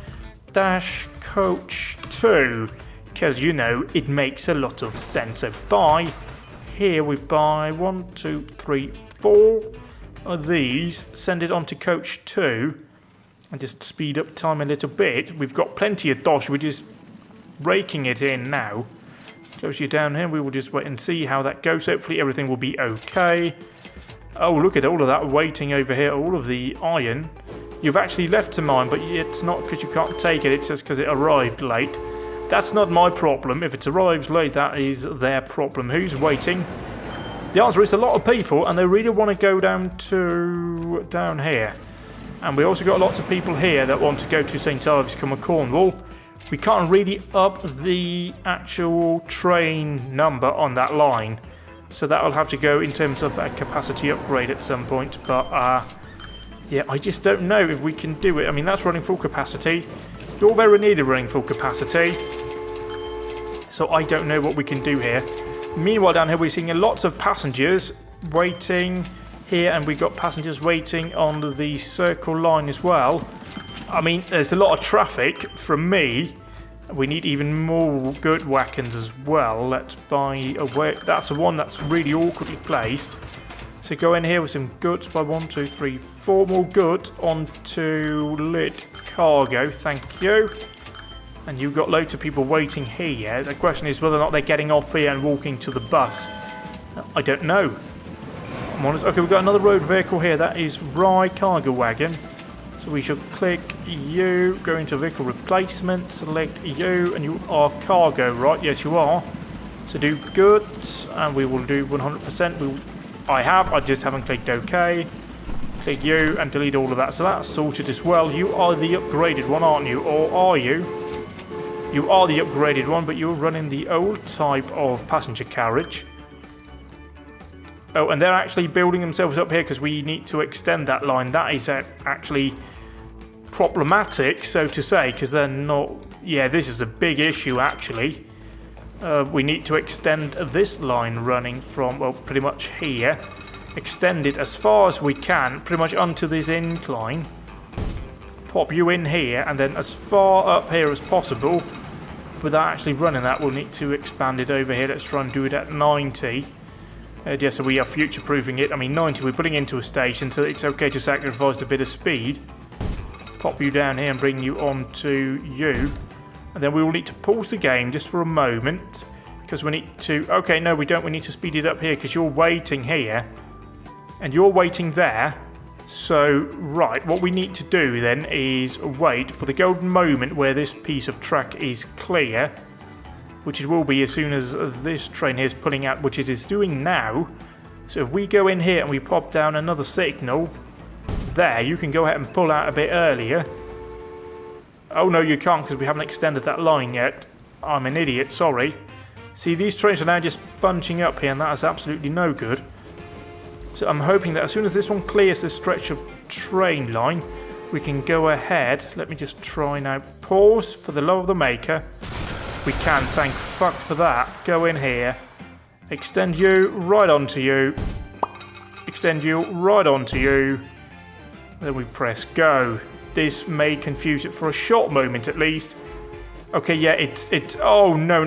2, because, you know, it makes a lot of sense. So by here we buy 1, 2, 3, 4 of these, send it on to Coach 2, and just speed up time a little bit. We've got plenty of dosh, we're just raking it in now. Close you down here, we will just wait and see how that goes. Hopefully everything will be okay. Oh, look at all of that waiting over here, all of the iron. You've actually left to mine, but it's not because you can't take it, it's just because it arrived late. That's not my problem. If it arrives late, that is their problem. Who's waiting? The answer is a lot of people, and they really want to go down here. And we also got lots of people here that want to go to St Ives, Cornwall. We can't really up the actual train number on that line, so that will have to go in terms of a capacity upgrade at some point. But yeah, I just don't know if we can do it. I mean, that's running full capacity. You're very nearly running full capacity, so I don't know what we can do here. Meanwhile, down here we're seeing lots of passengers waiting here, and we've got passengers waiting on the Circle line as well. I mean, there's a lot of traffic from me. We need even more good wagons as well. Let's buy a way. That's the one that's really awkwardly placed. So go in here with some goods. By 1, 2, 3, 4 more goods onto lit cargo. Thank you. And you've got loads of people waiting here. The question is whether or not they're getting off here and walking to the bus. I don't know. I'm honest. Okay, we've got another road vehicle here. That is Rye cargo wagon. So we should click you, go into vehicle replacement, select you, and you are cargo, right? Yes, you are. So do goods, and we will do 100%. I just haven't clicked OK. Click you, and delete all of that. So that's sorted as well. You are the upgraded one, aren't you? Or are you? You are the upgraded one, but you're running the old type of passenger carriage. Oh, and they're actually building themselves up here because we need to extend that line. That is actually problematic, so to say, because they're not... Yeah, this is a big issue, actually. We need to extend this line running from, well, pretty much here. Extend it as far as we can, pretty much onto this incline. Pop you in here, and then as far up here as possible. Without actually running that, we'll need to expand it over here. Let's try and do it at 90. Yeah, so we are future-proofing it. I mean, 90 we're putting into a station, so it's okay to sacrifice a bit of speed. Pop you down here and bring you on to you. And then we will need to pause the game just for a moment, because we need to... Okay, no, we don't. We need to speed it up here, because you're waiting here. And you're waiting there. So, right, what we need to do then is wait for the golden moment where this piece of track is clear, which it will be as soon as this train here is pulling out, which it is doing now. So if we go in here and we pop down another signal, there, you can go ahead and pull out a bit earlier. Oh no, you can't because we haven't extended that line yet. I'm an idiot, sorry. See, these trains are now just bunching up here and that is absolutely no good. So I'm hoping that as soon as this one clears this stretch of train line, we can go ahead. Let me just try now. Pause for the love of the maker. We can, thank fuck for that. Go in here. Extend you right onto you. Extend you right onto you. Then we press go. This may confuse it for a short moment at least. Okay, yeah, it's oh no.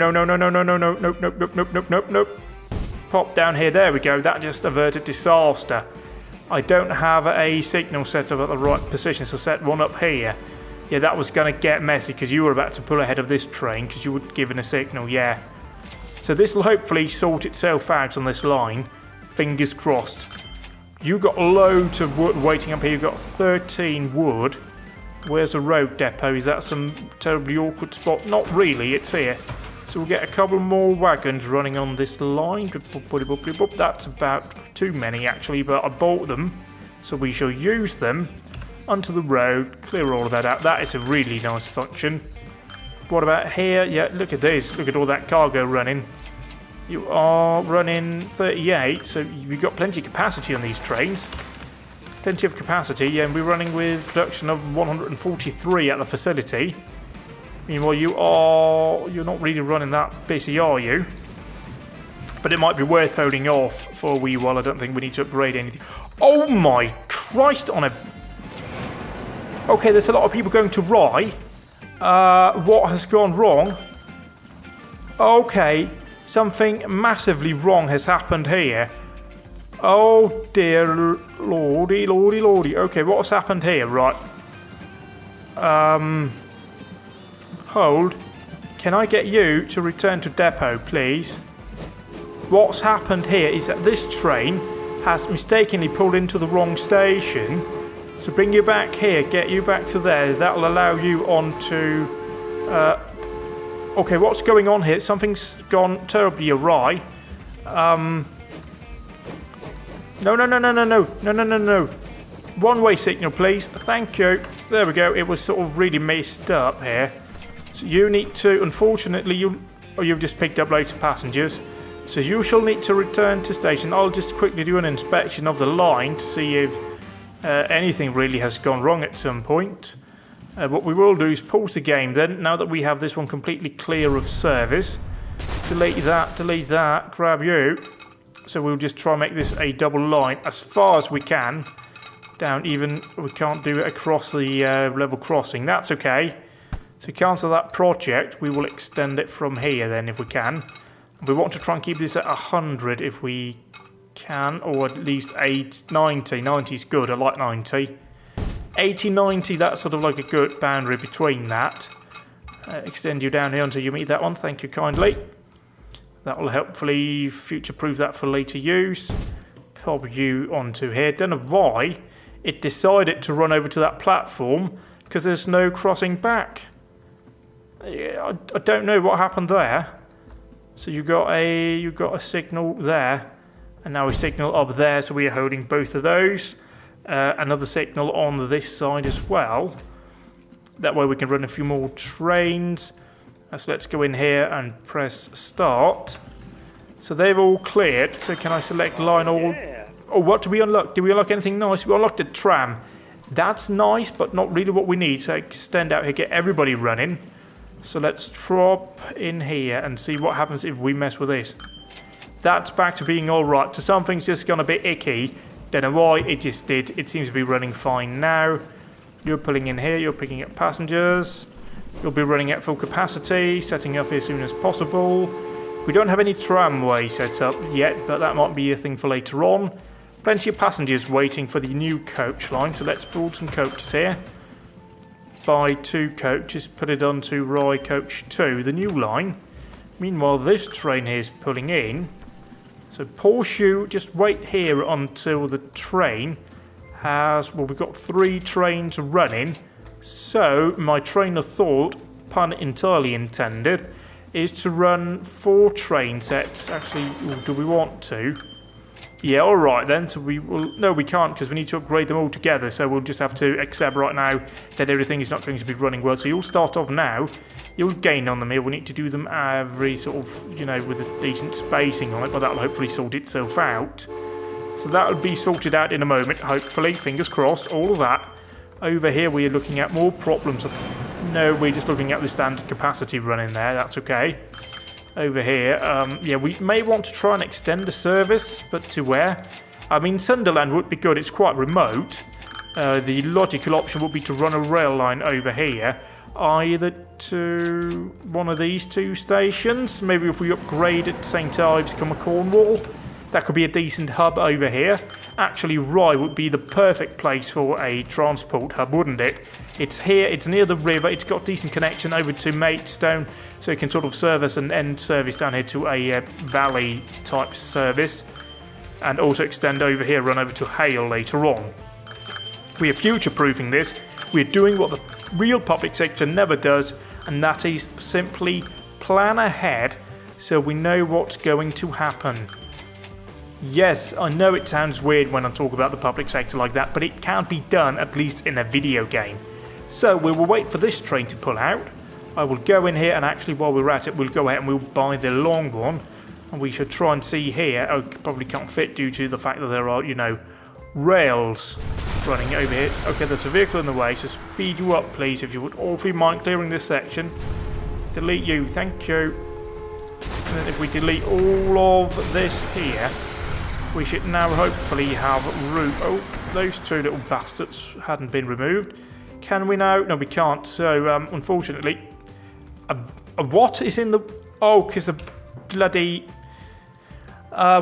Nope. Pop down here, there we go. That just averted disaster. I don't have a signal set up at the right position, so set one up here. Yeah, that was gonna get messy because you were about to pull ahead of this train because you were given a signal, yeah. So this will hopefully sort itself out on this line. Fingers crossed. You got loads of wood waiting up here. You've got 13 wood. Where's the road depot? Is that some terribly awkward spot? Not really, it's here. So we'll get a couple more wagons running on this line. That's about too many actually, but I bought them. So we shall use them onto the road, clear all of that out. That is a really nice function. What about here? Yeah, look at this. Look at all that cargo running. You are running 38, so you've got plenty of capacity on these trains. Plenty of capacity, yeah, and we're running with production of 143 at the facility. Meanwhile, you're not really running that busy, are you? But it might be worth holding off for a wee while. I don't think we need to upgrade anything. Oh my Christ on a... Okay, there's a lot of people going to Rye. What has gone wrong? Okay, something massively wrong has happened here. Oh dear lordy. Okay, what's happened here? Right. Hold. Can I get you to return to depot, please? What's happened here is that this train has mistakenly pulled into the wrong station. So bring you back here, get you back to there. That'll allow you on to... okay, what's going on here? Something's gone terribly awry. No. One-way signal, please. Thank you. There we go. It was sort of really messed up here. So you need to, unfortunately, you've just picked up loads of passengers. So you shall need to return to station. I'll just quickly do an inspection of the line to see if anything really has gone wrong at some point. What we will do is pause the game then, now that we have this one completely clear of service. Delete that, grab you. So we'll just try and make this a double line as far as we can. Down even, we can't do it across the level crossing. That's okay. So cancel that project. We will extend it from here then if we can. We want to try and keep this at 100 if we can, or at least 90. 90 is good, I like 90. 80, 90, that's sort of like a good boundary between that. Extend you down here until you meet that one, thank you kindly. That will hopefully future-proof that for later use. Pop you onto here. Don't know why it decided to run over to that platform, because there's no crossing back. I don't know what happened there. So you got a signal there, and now a signal up there, so we are holding both of those. Another signal on this side as well. That way we can run a few more trains. So let's go in here and press start. So they've all cleared. So can I select line all? Oh, what do we unlock? Do we unlock anything nice? We unlocked a tram. That's nice, but not really what we need. So extend out here, get everybody running. So let's drop in here and see what happens if we mess with this. That's back to being alright. So something's just gone a bit icky. Don't know why, it just did. It seems to be running fine now. You're pulling in here, you're picking up passengers. You'll be running at full capacity, setting up here as soon as possible. We don't have any tramway set up yet, but that might be a thing for later on. Plenty of passengers waiting for the new coach line, so let's build some coaches here. Buy 2 coaches, put it onto Rye Coach 2, the new line. Meanwhile, this train here is pulling in. So pause you, just wait here until the train has, well, we've got 3 trains running. So my train of thought, pun entirely intended, is to run 4 train sets. Actually, do we want to? Yeah, alright then, so we will... No, we can't, because we need to upgrade them all together, so we'll just have to accept right now that everything is not going to be running well. So you'll start off now, you'll gain on them here, we'll need to do them every sort of, you know, with a decent spacing on it, but that'll hopefully sort itself out. So that'll be sorted out in a moment, hopefully, fingers crossed, all of that. Over here we are looking at more problems of... No, we're just looking at the standard capacity running there, that's okay. Over here, yeah, we may want to try and extend the service, but to where? I mean, Sunderland would be good, it's quite remote. The logical option would be to run a rail line over here, either to one of these two stations. Maybe if we upgrade at St Ives, Cornwall, that could be a decent hub over here. Actually, Rye would be the perfect place for a transport hub, wouldn't it? It's here, it's near the river, it's got decent connection over to Maidstone, so it can sort of service and end service down here to a valley type service. And also extend over here, run over to Hale later on. We are future-proofing this. We're doing what the real public sector never does, and that is simply plan ahead so we know what's going to happen. Yes, I know it sounds weird when I talk about the public sector like that, but it can be done, at least in a video game. So we will wait for this train to pull out. I will go in here, and actually while we're at it, we'll go ahead and we'll buy the long one. And we should try and see here. Oh, probably can't fit due to the fact that there are, you know, rails running over here. Okay, there's a vehicle in the way, so speed you up, please, if you would. Or if you mind clearing this section. Delete you, thank you. And then if we delete all of this here, we should now hopefully have room. Oh, those two little bastards hadn't been removed. Can we now? No, we can't. So, unfortunately, what is in the... Oh, because the bloody...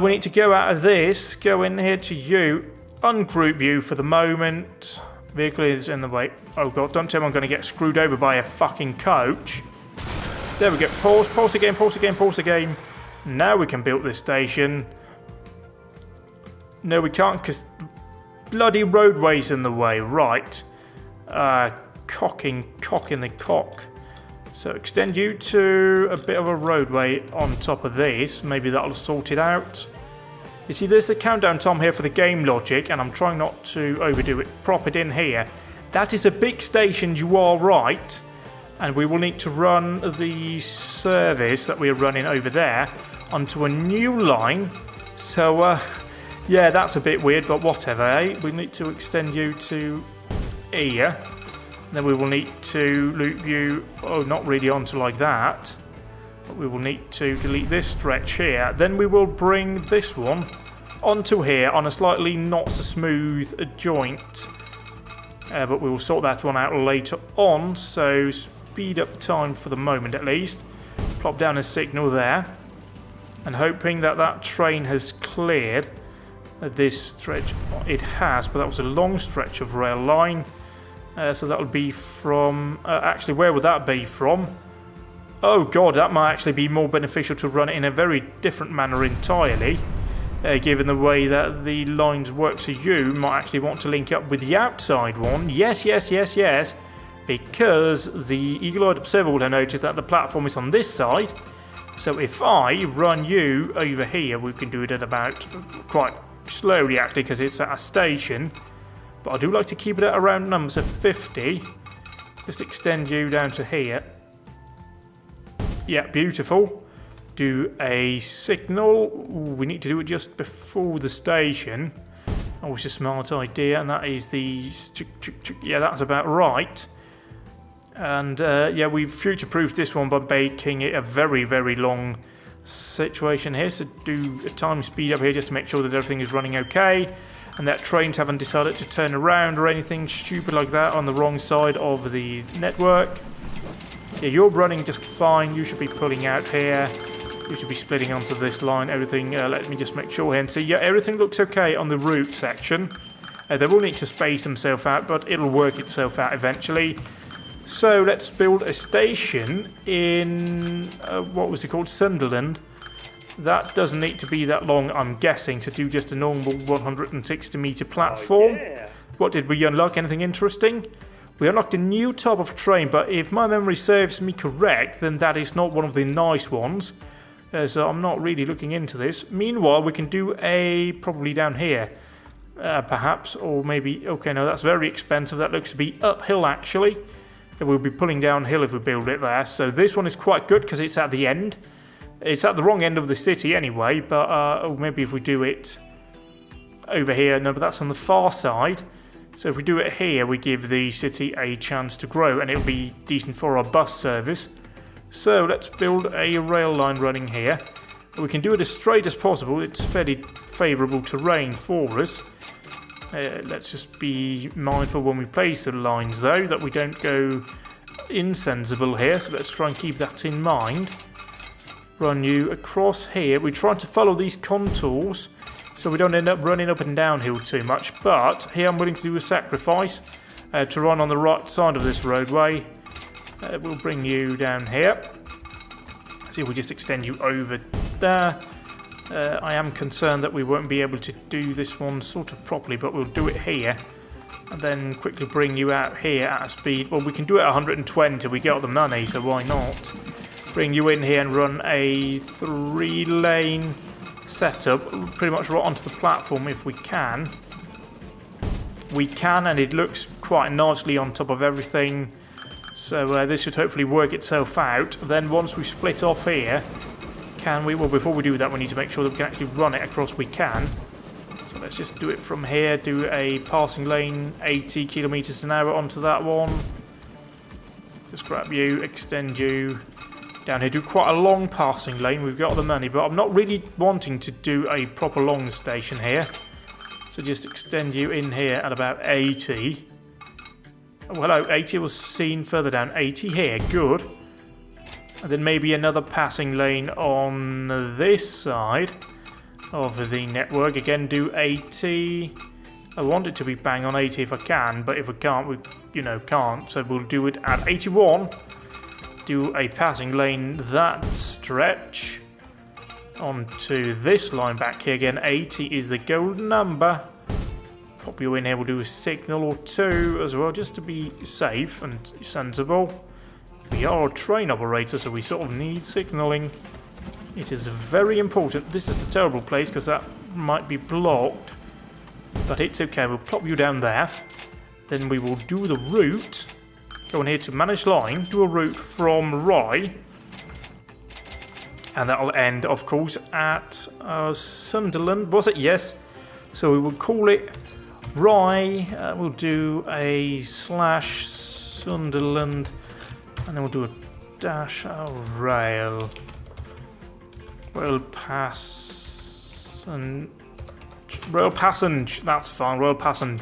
we need to go out of this, go in here to you, ungroup you for the moment. Vehicle is in the way. Oh god, don't tell me I'm going to get screwed over by a fucking coach. There we go. Pause, pause again, pause again, pause again. Now we can build this station. No, we can't because the bloody roadway's in the way. Right. Cocking the cock. So extend you to a bit of a roadway on top of this. Maybe that'll sort it out. You see, there's a countdown time here for the game logic, and I'm trying not to overdo it. Prop it in here. That is a big station, you are right. And we will need to run the service that we're running over there onto a new line. So, yeah, that's a bit weird, but whatever, eh? We need to extend you to here. Then we will need to loop you, oh, not really onto like that. But we will need to delete this stretch here. Then we will bring this one onto here on a slightly not so smooth joint. But we will sort that one out later on. So speed up time for the moment at least. Plop down a signal there. And hoping that that train has cleared this stretch. It has, but that was a long stretch of rail line. So that would be from... actually, where would that be from? Oh god, that might actually be more beneficial to run it in a very different manner entirely. Given the way that the lines work, so you might actually want to link up with the outside one. Yes, yes, yes, yes. Because the eagle-eyed observer will have noticed that the platform is on this side. So if I run you over here, we can do it at about... quite slowly actually, because it's at a station. But I do like to keep it at around numbers of 50. Just extend you down to here. Yeah, beautiful. Do a signal. Ooh, we need to do it just before the station. Oh, it's a smart idea, and that is the... Yeah, that's about right. And, yeah, we've future-proofed this one by making it a very, very long situation here. So do a time speed up here just to make sure that everything is running okay. And that trains haven't decided to turn around or anything stupid like that on the wrong side of the network. Yeah, you're running just fine. You should be pulling out here. You should be splitting onto this line. Everything, let me just make sure here. And see, yeah, everything looks okay on the route section. They will need to space themselves out, but it'll work itself out eventually. So let's build a station in, what was it called? Sunderland. That doesn't need to be that long, I'm guessing, to do just a normal 160-metre platform. Oh, yeah. What did we unlock? Anything interesting? We unlocked a new type of train, but if my memory serves me correct, then that is not one of the nice ones. So I'm not really looking into this. Meanwhile, we can do a probably down here, perhaps, or maybe. Okay, no, that's very expensive. That looks to be uphill actually. We'll be pulling downhill if we build it there. So this one is quite good because it's at the end. It's at the wrong end of the city anyway. But or maybe if we do it over here, no, but that's on the far side. So if we do it here, we give the city a chance to grow, and it'll be decent for our bus service. So let's build a rail line running here. We can do it as straight as possible. It's fairly favourable terrain for us. Let's just be mindful when we place the lines, though, that we don't go insensible here. So let's try and keep that in mind. Run you across here. We're trying to follow these contours so we don't end up running up and downhill too much. But here I'm willing to do a sacrifice to run on the right side of this roadway. We'll bring you down here. See if we just extend you over there. I am concerned that we won't be able to do this one sort of properly, but we'll do it here. And then quickly bring you out here at a speed. Well, we can do it at 120. We got the money, so why not? Bring you in here and run a 3-lane setup. Pretty much right onto the platform if we can. We can, and it looks quite nicely on top of everything. So this should hopefully work itself out. Then once we split off here, can we... Well, before we do that, we need to make sure that we can actually run it across. We can. So let's just do it from here. Do a passing lane, 80 kilometers an hour onto that one. Just grab you, extend you down here. Do quite a long passing lane. We've got the money, but I'm not really wanting to do a proper long station here. So just extend you in here at about 80. Oh, hello, 80 was seen further down. 80 here, good. And then maybe another passing lane on this side of the network. Again, do 80. I want it to be bang on 80 if I can, but if we can't, we, can't. So we'll do it at 81. Do a passing lane that stretch onto this line back here. Again, 80 is the golden number. Pop you in here, we'll do a signal or two as well, just to be safe and sensible. We are a train operator, so we sort of need signalling. It is very important. This is a terrible place because that might be blocked, but it's okay. We'll pop you down there. Then we will do the route. Go in here to manage line. Do a route from Rye. And that will end, of course, at Sunderland. Was it? Yes. So we will call it Rye. We'll do a / Sunderland. And then we'll do a dash rail. Rail passage. That's fine. Rail passage.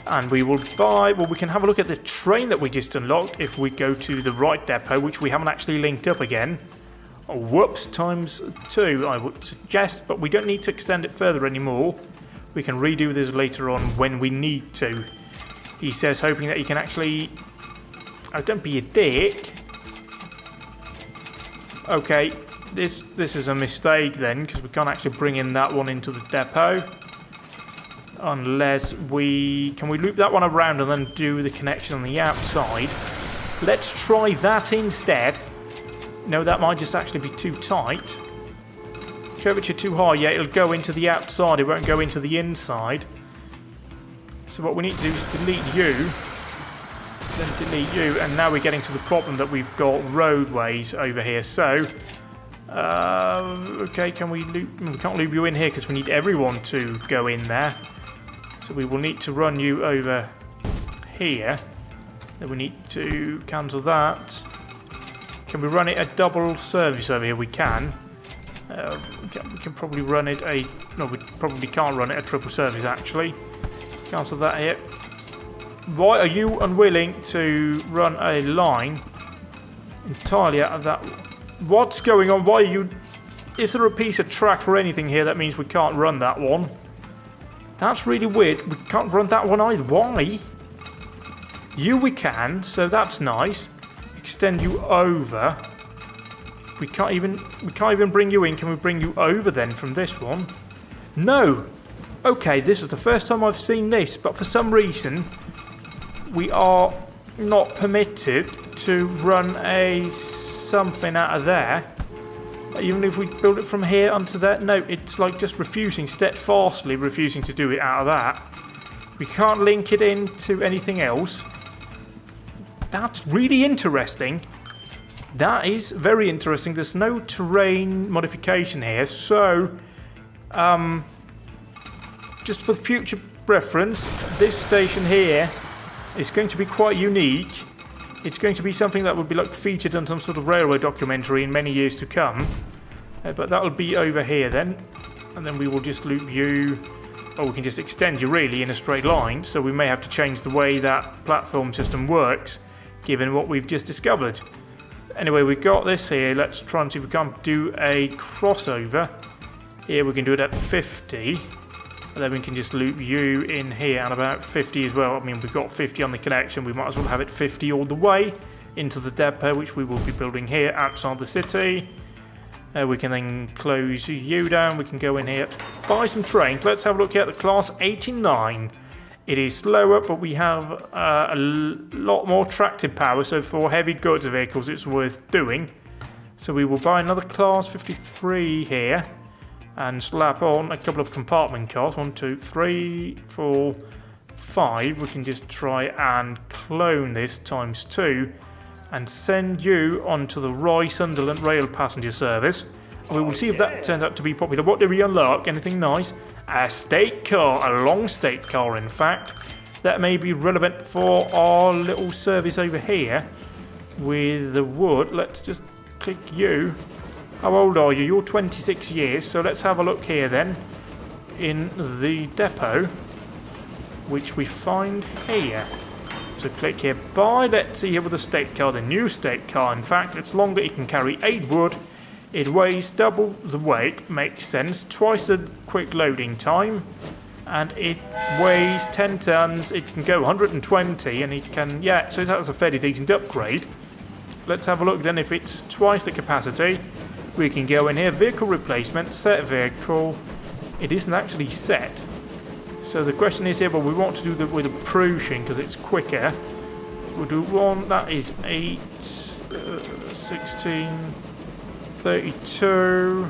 And we will buy. Well, we can have a look at the train that we just unlocked if we go to the right depot, which we haven't actually linked up again. Oh, whoops, ×2, I would suggest, but we don't need to extend it further anymore. We can redo this later on when we need to. He says, hoping that he can actually... Oh, don't be a dick. Okay, this is a mistake then, because we can't actually bring in that one into the depot. Unless we... Can we loop that one around and then do the connection on the outside? Let's try that instead. No, that might just actually be too tight. Curvature too high, yeah, it'll go into the outside, it won't go into the inside. So what we need to do is delete you. Then delete you, and now we're getting to the problem that we've got roadways over here. So, okay, can we loop? We can't loop you in here because we need everyone to go in there. So we will need to run you over here. Then we need to cancel that. Can we run it a double service over here? We can. We can probably run it a... No, we probably can't run it a triple service, actually. Cancel that here. Why are you unwilling to run a line entirely out of that? What's going on? Why are you... Is there a piece of track or anything here that means we can't run that one? That's really weird. We can't run that one either. Why? You we can, so that's nice. Extend you over. We can't even bring you in. Can we bring you over then from this one? No. Okay, this is the first time I've seen this, but for some reason we are not permitted to run a something out of there. Even if we build it from here onto that, no, it's like just refusing, steadfastly refusing to do it out of that. We can't link it into anything else. That's really interesting. That is very interesting. There's no terrain modification here, so just for future reference, this station here is going to be quite unique. It's going to be something that would be like featured on some sort of railway documentary in many years to come. But that'll be over here then, and then we will just loop you. Or we can just extend you really in a straight line, so we may have to change the way that platform system works, given what we've just discovered. Anyway, we've got this here. Let's try and see if we can't do a crossover. Here we can do it at 50. And then we can just loop you in here at about 50 as well. I mean, we've got 50 on the connection. We might as well have it 50 all the way into the depot, which we will be building here outside the city. We can then close you down. We can go in here, buy some trains. Let's have a look at the Class 89. It is slower, but we have a lot more tractive power. So for heavy goods vehicles, it's worth doing. So we will buy another Class 53 here and slap on a couple of compartment cars. 1, 2, 3, 4, 5. We can just try and clone this times 2. And send you onto the Rye Sunderland Rail passenger service. And we will see if that turns out to be popular. What do we unlock? Anything nice? A state car, a long state car in fact. That may be relevant for our little service over here with the wood. Let's just click you. How old are you? You're 26 years. So let's have a look here then in the depot, which we find here. So click here, buy. Let's see here with the state car, the new state car. In fact, it's longer. It can carry 8 wood. It weighs double the weight. Makes sense. Twice the quick loading time. And it weighs 10 tons. It can go 120. And it can, yeah, so that's a fairly decent upgrade. Let's have a look then if it's twice the capacity. We can go in here, vehicle replacement, set vehicle. It isn't actually set. So the question is here, well, we want to do that with a Prussian because it's quicker. So we'll do one, that is 8, 16, 32,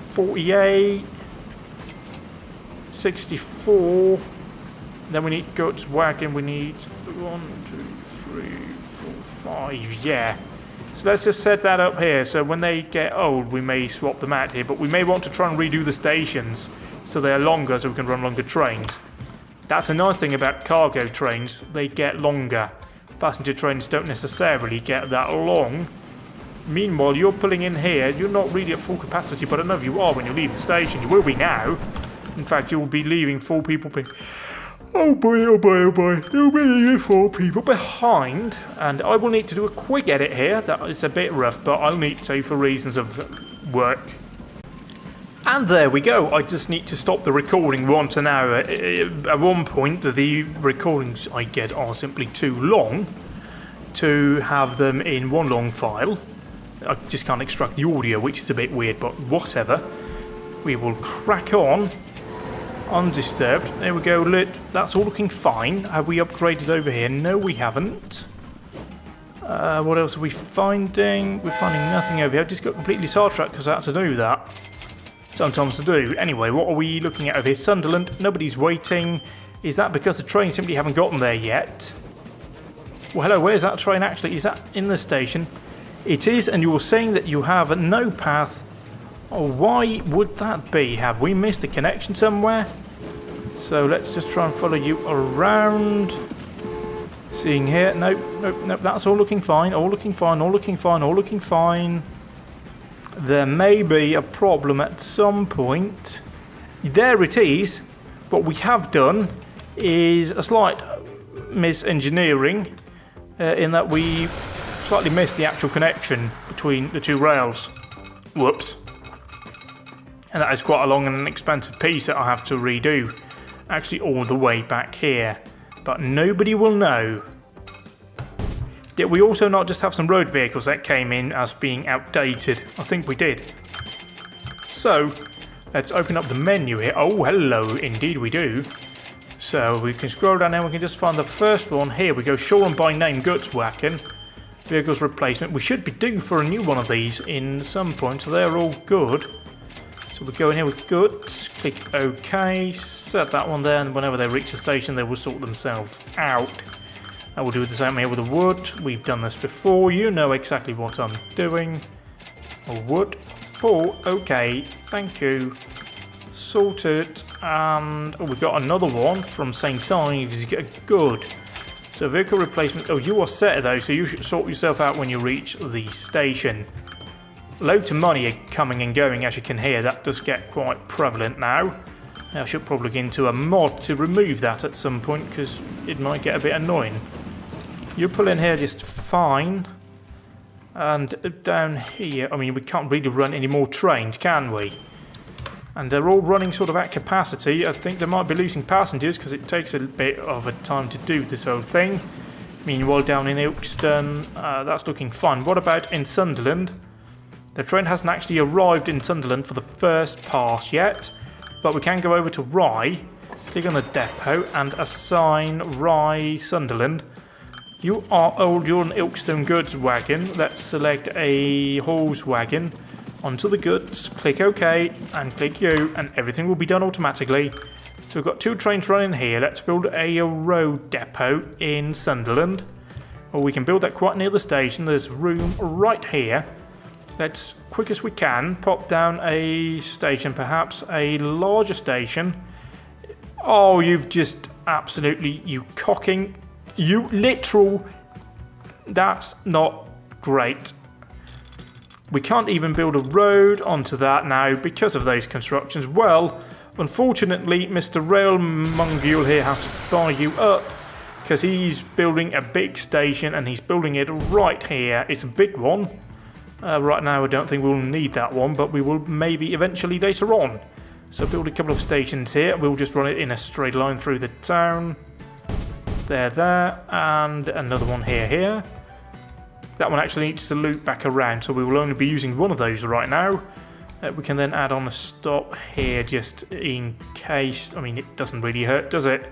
48, 64. Then we need guts wagon, we need 1, 2, 3, 4, 5, yeah. So let's just set that up here. So when they get old, we may swap them out here, but we may want to try and redo the stations so they are longer, so we can run longer trains. That's a nice thing about cargo trains, they get longer. Passenger trains don't necessarily get that long. Meanwhile, you're pulling in here, you're not really at full capacity, but I don't know if you are when you leave the station. You will be now. In fact, you will be leaving 4 people oh boy, oh boy, oh boy. You'll be leaving 4 people behind. And I will need to do a quick edit here. That is a bit rough, but I'll need to for reasons of work. And there we go. I just need to stop the recording once an hour. At one point, the recordings I get are simply too long to have them in one long file. I just can't extract the audio, which is a bit weird, but whatever. We will crack on. Undisturbed. There we go, lit. That's all looking fine. Have we upgraded over here? No, we haven't. What else are we finding? We're finding nothing over here. I just got completely sidetracked because I had to do that. Sometimes to do. Anyway, what are we looking at over here? Sunderland. Nobody's waiting. Is that because the train simply haven't gotten there yet? Well, hello, where's that train actually? Is that in the station? It is, and you were saying that you have no path. Oh, why would that be? Have we missed a connection somewhere? So let's just try and follow you around. Seeing here. Nope, nope, nope. That's all looking fine. All looking fine. All looking fine. All looking fine. There may be a problem at some point. There it is. What we have done is a slight misengineering in that we slightly missed the actual connection between the 2 rails. Whoops. And that is quite a long and an expensive piece that I have to redo. Actually all the way back here. But nobody will know. Did we also not just have some road vehicles that came in as being outdated? I think we did. So, let's open up the menu here. Oh, hello, indeed we do. So, we can scroll down here, we can just find the first one. Here we go, Sean by name Gutswacken. Vehicles replacement. We should be due for a new one of these in some point, so they're all good. So we go in here with goods, click OK, set that one there, and whenever they reach the station, they will sort themselves out. I will do the same here with the wood. We've done this before. You know exactly what I'm doing. Wood 4. OK, thank you. Sorted. And we've got another one from St. Ives. Good. So vehicle replacement. Oh, you are set though, so you should sort yourself out when you reach the station. Loads of money are coming and going, as you can hear. That does get quite prevalent now. I should probably get into a mod to remove that at some point, because it might get a bit annoying. You pull in here just fine. And down here, I mean, we can't really run any more trains, can we? And they're all running sort of at capacity. I think they might be losing passengers because it takes a bit of a time to do this whole thing. Meanwhile, down in Ilkeston, that's looking fine. What about in Sunderland? The train hasn't actually arrived in Sunderland for the first pass yet, but we can go over to Rye, click on the depot and assign Rye Sunderland. You are old, you're an Ilkeston goods wagon. Let's select a horse wagon. Onto the goods, click OK, and click U, and everything will be done automatically. So we've got 2 trains running here. Let's build a road depot in Sunderland. Or we can build that quite near the station. There's room right here. Let's, quick as we can, pop down a station, perhaps a larger station. Oh, you've just absolutely, you cocking, you literal, that's not great. We can't even build a road onto that now because of those constructions. Well, unfortunately, Mr. Rail Mungule here has to buy you up because he's building a big station and he's building it right here. It's a big one. Right now, I don't think we'll need that one, but we will maybe eventually later on. So build a couple of stations here. We'll just run it in a straight line through the town. There, and another one here. That one actually needs to loop back around, so we will only be using one of those right now. We can then add on a stop here just in case. I mean, it doesn't really hurt, does it?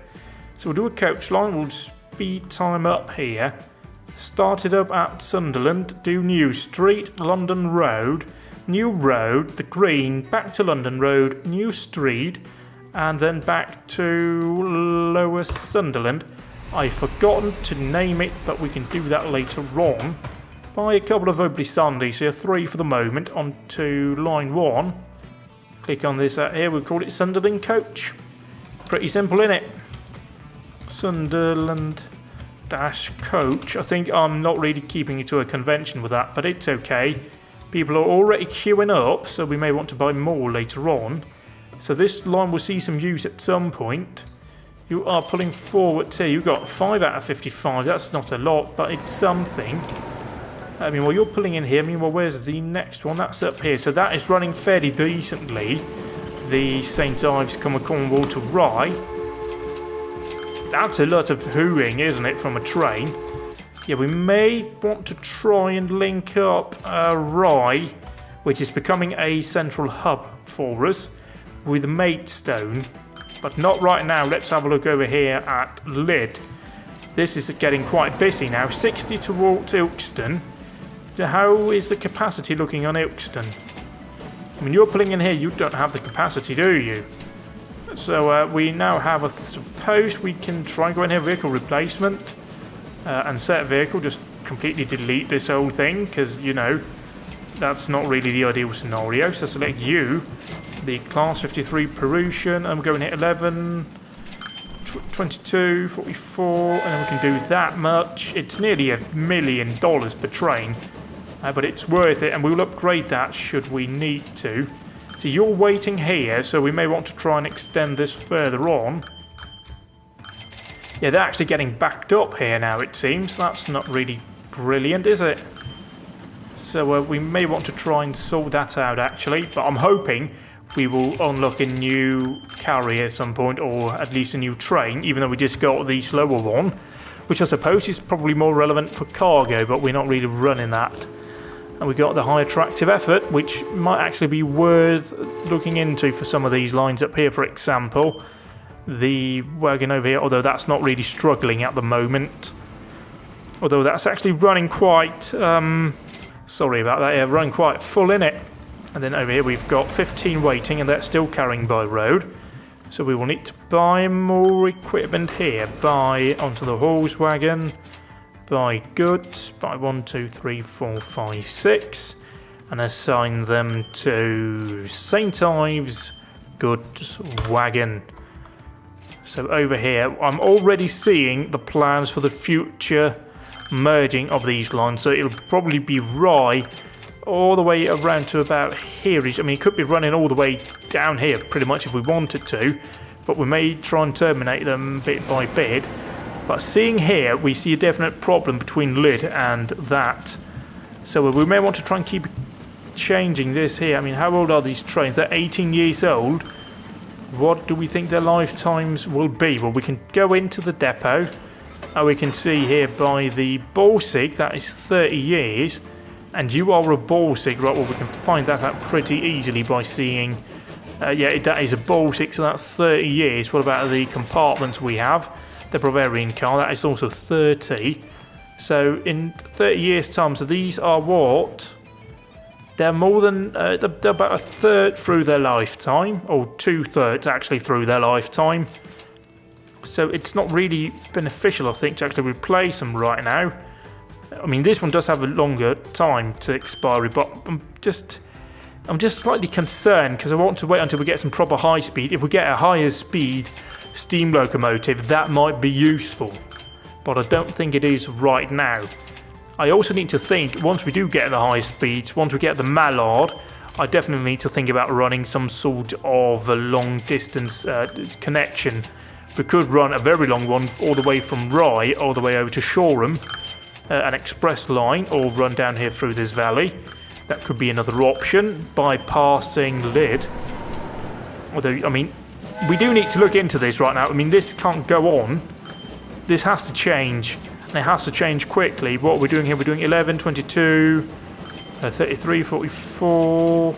So we'll do a coach line. We'll speed time up here. Start it up at Sunderland. Do New Street, London Road, New Road, the Green, back to London Road, New Street, and then back to Lower Sunderland. I've forgotten to name it, but we can do that later on. Buy a couple of Oblisandis here, 3 for the moment, onto line 1. Click on this out here, we'll call it Sunderland Coach. Pretty simple, innit? Sunderland dash coach. I think I'm not really keeping it to a convention with that, but it's okay. People are already queuing up, so we may want to buy more later on. So this line will see some use at some point. You are pulling forward here. You've got 5 out of 55. That's not a lot, but it's something. I mean, well, you're pulling in here. Meanwhile, where's the next one? That's up here. So that is running fairly decently. The St. Ives Cornwall to Rye. That's a lot of hooing, isn't it, from a train? Yeah, we may want to try and link up Rye, which is becoming a central hub for us, with Maidstone. But not right now. Let's have a look over here at Lyd. This is getting quite busy now. 60 towards Ilkeston. So how is the capacity looking on Ilkeston? I mean, you're pulling in here. You don't have the capacity, do you? So we now have, I suppose we can try and go in here, vehicle replacement. And set vehicle. Just completely delete this whole thing. Because, you know, that's not really the ideal scenario. So select you. The class 53 Perusian, and we're going to hit 11, 22, 44, and then we can do that much. It's nearly $1 million per train, but it's worth it, and we'll upgrade that should we need to. So you're waiting here, so we may want to try and extend this further on. Yeah, they're actually getting backed up here now, it seems. That's not really brilliant, is it? So we may want to try and sort that out, actually, but I'm hoping we will unlock a new carrier at some point, or at least a new train, even though we just got the slower one, which I suppose is probably more relevant for cargo, but we're not really running that. And we got the high attractive effort, which might actually be worth looking into for some of these lines up here, for example. The wagon over here, although that's not really struggling at the moment. Although that's actually running quite, sorry about that, yeah, running quite full in it. And then over here we've got 15 waiting, and that's still carrying by road. So we will need to buy more equipment here. Buy onto the horse wagon, buy goods, buy 1, 2, 3, 4, 5, 6, and assign them to St. Ives goods wagon. So over here, I'm already seeing the plans for the future merging of these lines. So it'll probably be Rye all the way around to about here. I mean, it could be running all the way down here pretty much if we wanted to, but we may try and terminate them bit by bit. But seeing here, we see a definite problem between Lid and that. So we may want to try and keep changing this here. I mean, how old are these trains? They're 18 years old. What do we think their lifetimes will be? Well, we can go into the depot. We can see here by the Balsic, that is 30 years. And you are a Balsic, right? Well, we can find that out pretty easily by seeing... yeah, that is a Balsic, so that's 30 years. What about the compartments we have? The Bavarian car, that is also 30. So in 30 years' time, so these are what? They're more than, they're about a third through their lifetime, or 2/3 actually through their lifetime. So it's not really beneficial, I think, to actually replace them right now. I mean, this one does have a longer time to expiry, but I'm just slightly concerned because I want to wait until we get some proper high speed. If we get a higher speed steam locomotive, that might be useful, but I don't think it is right now. I also need to think, once we do get the high speeds, once we get the Mallard, I definitely need to think about running some sort of a long distance connection. We could run a very long one all the way from Rye all the way over to Shoreham, an express line, or run down here through this valley. That could be another option, bypassing Lid. Although, I mean, we do need to look into this right now. I mean, this can't go on. This has to change. And it has to change quickly. What we're doing here, we're doing 11, 22, 33, 44,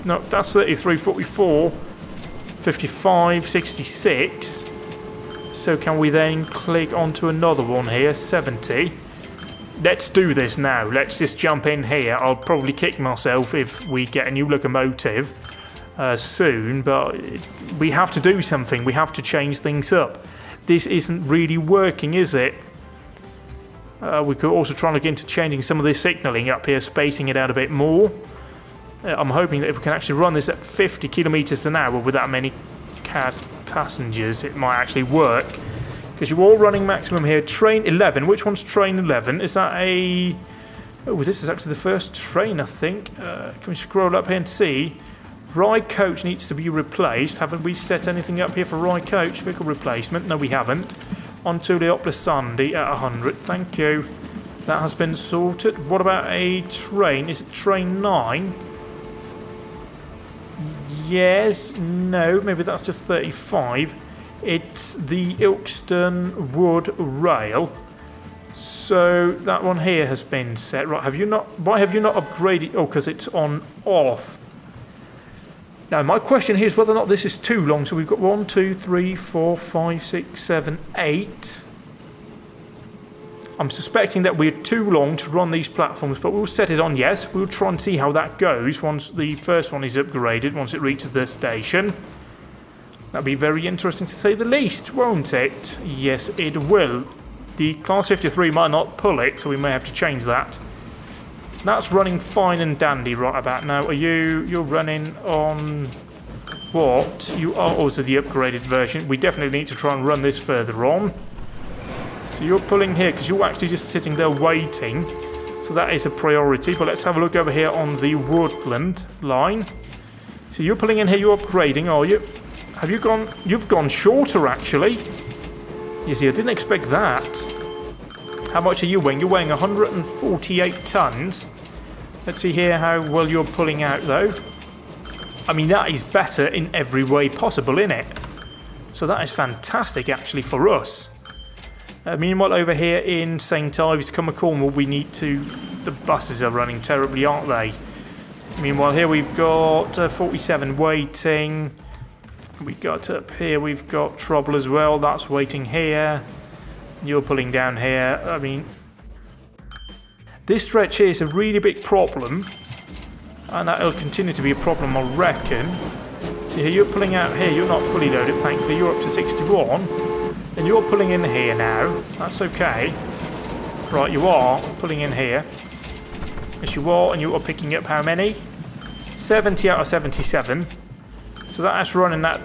no, that's 33, 44, 55, 66. So can we then click onto another one here, 70. Let's do this now. Let's just jump in here. I'll probably kick myself if we get a new locomotive soon, but we have to do something. We have to change things up. This isn't really working, is it? We could also try and look into changing some of this signalling up here, spacing it out a bit more. I'm hoping that if we can actually run this at 50 kilometers an hour with that many passengers, it might actually work. Because you're all running maximum here. Train 11. Which one's train 11? Is that a... Oh, this is actually the first train, I think. Can we scroll up here and see? Rye coach needs to be replaced. Haven't we set anything up here for Rye coach? Vehicle replacement? No, we haven't. Onto the Opera Sunday at 100. Thank you. That has been sorted. What about a train? Is it train 9? Yes. No. Maybe that's just 35. It's the Ilkeston Wood Rail. So that one here has been set. Right. Have you not? Why have you not upgraded? Oh, because it's on off. Now, my question here is whether or not this is too long. So we've got 1, 2, 3, 4, 5, 6, 7, 8. I'm suspecting that we're too long to run these platforms, but we'll set it on yes. We'll try and see how that goes once the first one is upgraded, once it reaches the station. That'll be very interesting to say the least, won't it? Yes, it will. The Class 53 might not pull it, so we may have to change that. That's running fine and dandy right about now. Are you're running on what? You are also the upgraded version. We definitely need to try and run this further on. So you're pulling here because you're actually just sitting there waiting. So that is a priority. But let's have a look over here on the Woodland line. So you're pulling in here, you're upgrading, are you? Have you gone? You've gone shorter actually. You see, I didn't expect that. How much are you weighing? You're weighing 148 tons. Let's see here how well you're pulling out, though. I mean, that is better in every way possible, isn't it? So that is fantastic, actually, for us. Meanwhile, over here in St. Ives, Cornwall, we need to... The buses are running terribly, aren't they? Meanwhile, here we've got 47 waiting. We got up here, we've got trouble as well. That's waiting here. You're pulling down here. I mean, This stretch here is a really big problem, and that'll continue to be a problem, I reckon. See, you're pulling out here, you're not fully loaded, thankfully, you're up to 61, and you're pulling in here now. That's okay. Right, you are pulling in here. Yes, you are, and you are picking up how many? 70 out of 77. So that's running that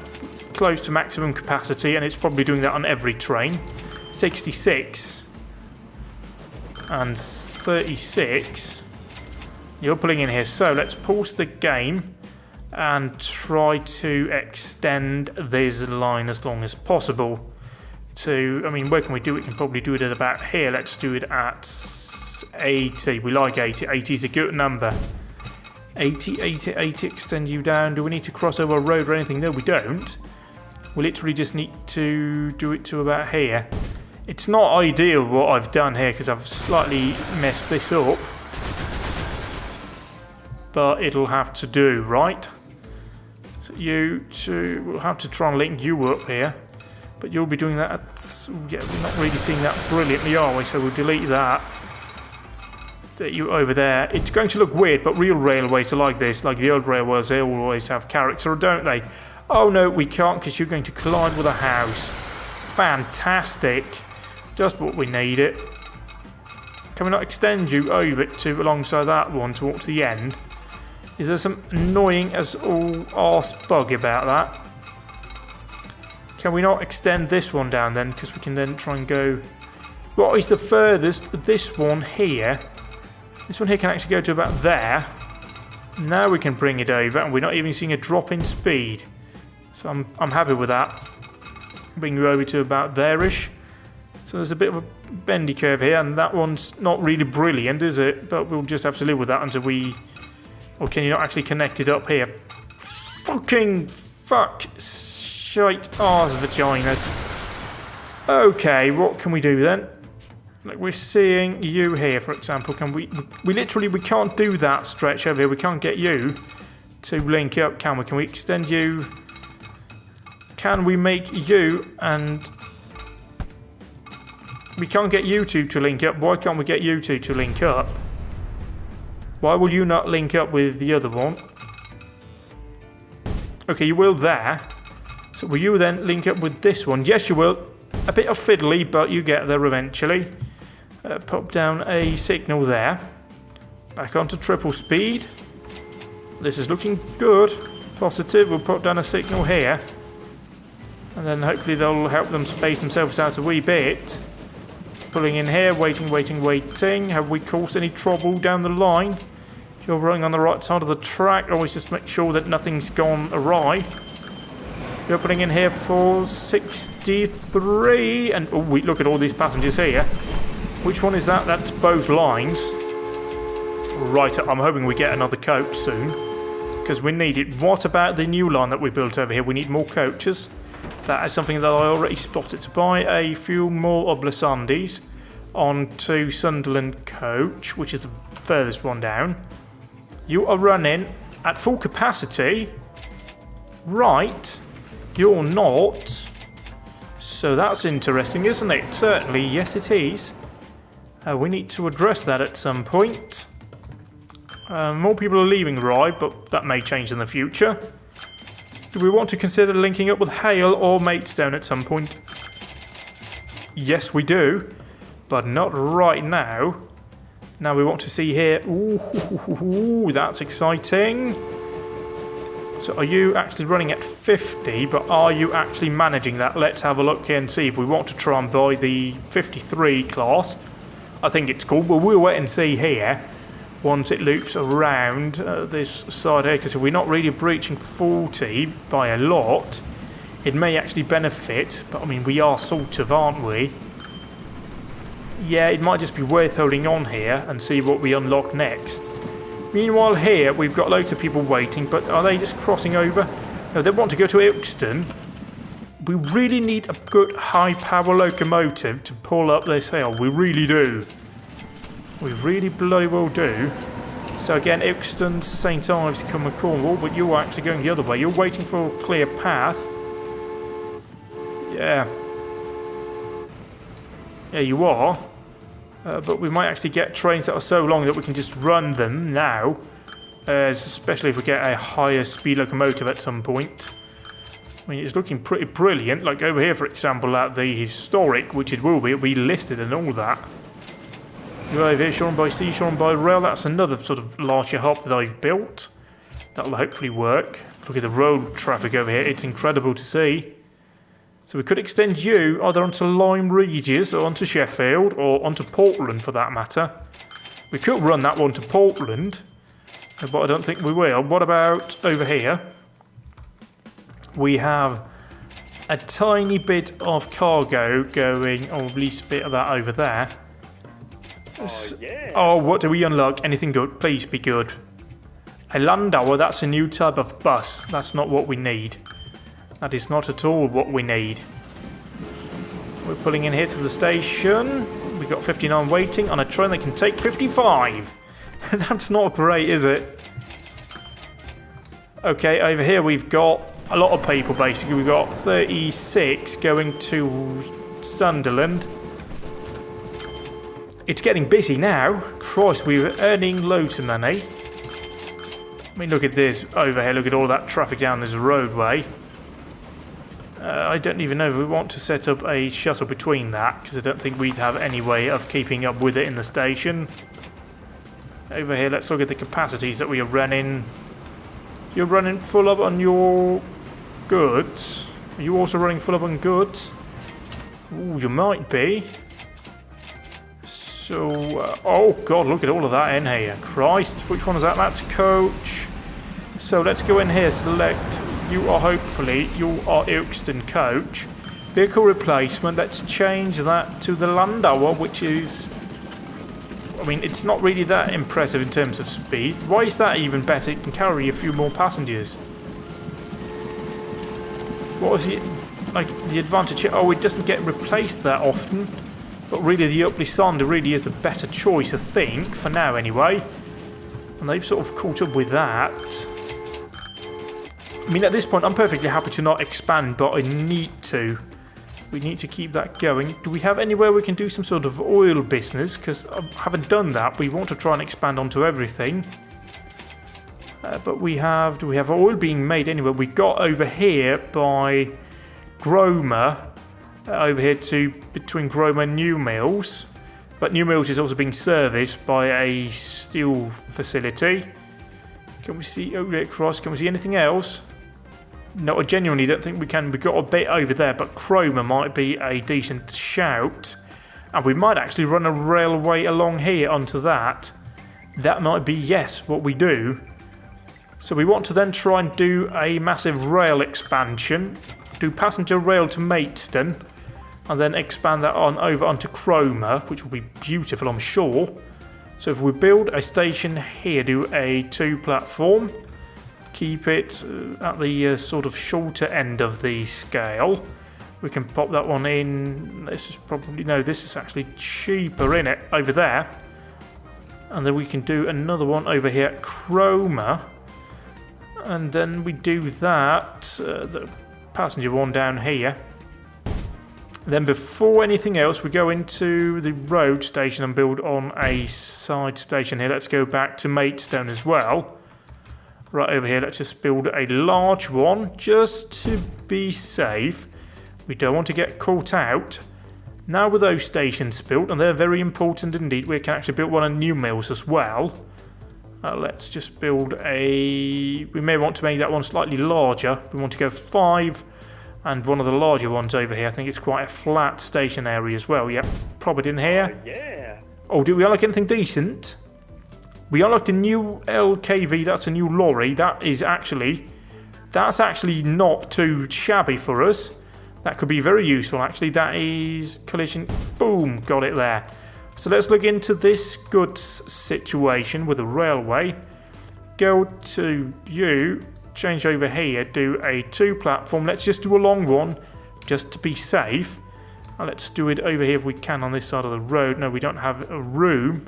close to maximum capacity, and it's probably doing that on every train. 66 and 36. You're pulling in here, so let's pause the game and try to extend this line as long as possible. I mean, where can we do it? We can probably do it at about here. Let's do it at 80. We like 80. 80 is a good number. 80, 80, 80, extend you down. Do we need to cross over a road or anything? No, we don't. We literally just need to do it to about here. It's not ideal what I've done here because I've slightly messed this up. But it'll have to do, right? So we'll have to try and link you up here. But you'll be doing that yeah, we're not really seeing that brilliantly, are we? So we'll delete that. Get you over there. It's going to look weird, but real railways are like this. Like the old railways, they always have character, don't they? Oh no, we can't because you're going to collide with a house. Fantastic. Just what we need it. Can we not extend you over to alongside that one towards the end? Is there some annoying as all arse bug about that? Can we not extend this one down then? Because we can then try and go... What is the furthest? This one here. This one here can actually go to about there. Now we can bring it over, and we're not even seeing a drop in speed. So I'm happy with that. Bring you over to about there-ish. So there's a bit of a bendy curve here, and that one's not really brilliant, is it? But we'll just have to live with that until we... Or can you not actually connect it up here? Fucking fuck. Shite arse vaginas. Okay, what can we do then? Like we're seeing you here, for example. Can we literally can't do that stretch over here. We can't get you to link up, can we? Can we extend you? Can we make you and we can't get you two to link up? Why can't we get you two to link up? Why will you not link up with the other one? Okay, you will there. So will you then link up with this one? Yes, you will. A bit of fiddly, but you get there eventually. Pop down a signal there. Back onto triple speed. This is looking good. Positive. We'll put down a signal here. And then hopefully they'll help them space themselves out a wee bit. Pulling in here. Waiting, waiting, waiting. Have we caused any trouble down the line? You're running on the right side of the track. Always just make sure that nothing's gone awry. You're putting in here for 63. And oh, we look at all these passengers here. Which one is that? That's both lines. Right, I'm hoping we get another coach soon. Because we need it. What about the new line that we built over here? We need more coaches. That is something that I already spotted. To buy a few more Oblasandis onto Sunderland coach, which is the furthest one down. You are running at full capacity. Right. You're not. So that's interesting, isn't it? Certainly, yes it is. We need to address that at some point. More people are leaving Rye, but that may change in the future. Do we want to consider linking up with Hale or Maidstone at some point? Yes, we do, but not right now. Now we want to see here. Ooh, that's exciting. So are you actually running at 50, but are you actually managing that? Let's have a look here and see if we want to try and buy the 53 class. I think it's cool, but we'll wait and see here once it loops around this side here, because if we're not really breaching 40 by a lot, it may actually benefit, but I mean, we are sort of, aren't we? Yeah, it might just be worth holding on here and see what we unlock next. Meanwhile here, we've got loads of people waiting, but are they just crossing over? No, they want to go to Ilkeston. We really need a good high-power locomotive to pull up this hill. We really do. We really bloody well do. So again, Ilkeston, St Ives, come and Cornwall, but you're actually going the other way. You're waiting for a clear path. Yeah. Yeah, you are. But we might actually get trains that are so long that we can just run them now. Especially if we get a higher speed locomotive at some point. I mean, it's looking pretty brilliant. Like over here, for example, at the historic, which it will be, it'll be listed and all that. You're over here, shorn by sea, shorn by rail. That's another sort of larger hub that I've built. That'll hopefully work. Look at the road traffic over here. It's incredible to see. So we could extend you either onto Lyme Regis or onto Sheffield or onto Portland for that matter. We could run that one to Portland, but I don't think we will. What about over here? We have a tiny bit of cargo going, or at least a bit of that over there. Oh, what do we unlock? Anything good? Please be good. A Landauer, that's a new type of bus. That's not what we need. That is not at all what we need. We're pulling in here to the station. We've got 59 waiting on a train that can take 55. That's not great, is it? Okay, over here we've got a lot of people basically. We've got 36 going to Sunderland. It's getting busy now. Christ, we're earning loads of money. I mean, look at this over here. Look at all that traffic down this roadway. I don't even know if we want to set up a shuttle between that, because I don't think we'd have any way of keeping up with it in the station. Over here, let's look at the capacities that we are running. You're running full up on your goods. Are you also running full up on goods? Ooh, you might be. So, oh god, look at all of that in here. Christ, which one is that? That's coach. So let's go in here, select, you are Ilkston coach. Vehicle replacement, let's change that to the Landauer, which is, I mean, it's not really that impressive in terms of speed. Why is that even better? It can carry a few more passengers. What was it, like, the advantage here? Oh, it doesn't get replaced that often. But really, the Upley Sander really is the better choice, I think, for now anyway. And they've sort of caught up with that. I mean, at this point, I'm perfectly happy to not expand, but I need to. We need to keep that going. Do we have anywhere we can do some sort of oil business? Because I haven't done that. We want to try and expand onto everything. But we have... Do we have oil being made anywhere? We got over here by Groma. Over here to between Groma and New Mills. But New Mills is also being serviced by a steel facility. Can we see over there across? Can we see anything else? No, I genuinely don't think we can. We've got a bit over there, but Chroma might be a decent shout. And we might actually run a railway along here onto that. That might be, yes, what we do. So we want to then try and do a massive rail expansion. Do passenger rail to Maidstone. And then expand that on over onto Chroma, which will be beautiful, I'm sure. So if we build a station here, do a 2 platform. Keep it at the sort of shorter end of the scale. We can pop that one in. This is probably, no, this is actually cheaper, in it, over there. And then we can do another one over here at Chroma. And then we do that, the passenger one down here. Then before anything else, we go into the road station and build on a side station here. Let's go back to Maidstone as well. Right over here, let's just build a large one just to be safe. We don't want to get caught out. Now with those stations built, and they're very important indeed, we can actually build one on New Mills as well. Let's just build a... We may want to make that one slightly larger. We want to go 5... And one of the larger ones over here, I think it's quite a flat station area as well. Yep, pop it in here. Yeah. Oh, did we unlock anything decent? We unlocked a new LKV, that's a new lorry. That's actually not too shabby for us. That could be very useful, actually. That is collision. Boom, got it there. So let's look into this goods situation with a railway. Go to you. Change over here, do a 2 platform. Let's just do a long one, just to be safe. And let's do it over here if we can on this side of the road. No, we don't have a room.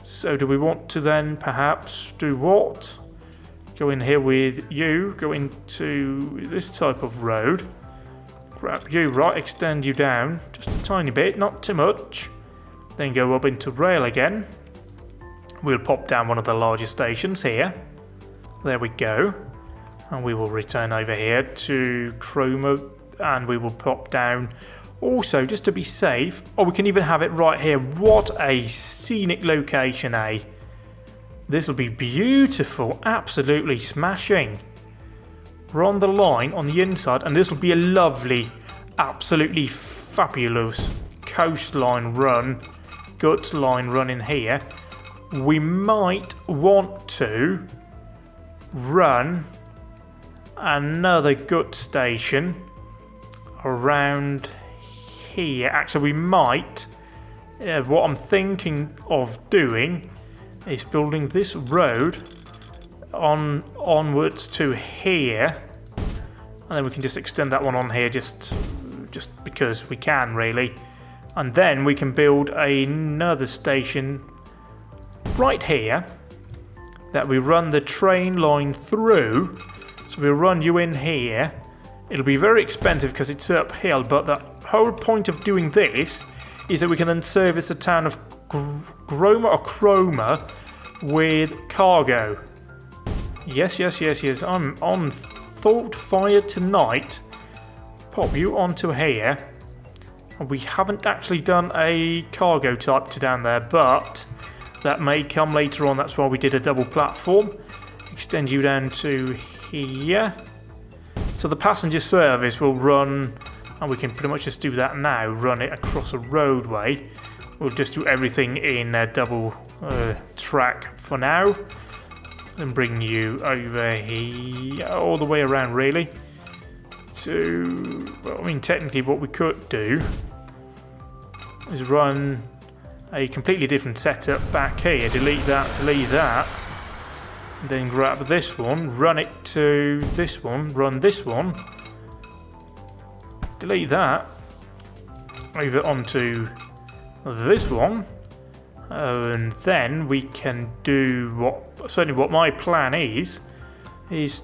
So do we want to then perhaps do what? Go in here with you, go into this type of road. Grab you, right, extend you down, just a tiny bit, not too much. then go up into rail again. We'll pop down one of the larger stations here. There we go. And we will return over here to Chroma, and we will pop down also, just to be safe. Oh, we can even have it right here. What a scenic location, eh? This will be beautiful, absolutely smashing. We're on the line on the inside, and this will be a lovely, absolutely fabulous coastline run, guts line run in here. We might want to run another gut station around here. Actually, we might. What I'm thinking of doing is building this road onwards to here, and then we can just extend that one on here just because we can, really. And then we can build another station right here that we run the train line through. So we'll run you in here. It'll be very expensive because it's uphill, but the whole point of doing this is that we can then service the town of Chroma with cargo. Yes. I'm on thought fire tonight. Pop you onto here. We haven't actually done a cargo type to down there, but that may come later on. That's why we did a double platform. Extend you down to here. So the passenger service will run, and we can pretty much just do that now, run it across a roadway. We'll just do everything in a double track for now. And bring you over here, all the way around, really. Well, I mean, technically what we could do is run a completely different setup back here. Delete that. Then grab this one, run it to this one, run this one. Delete that. Move it onto this one. And then we can do what my plan is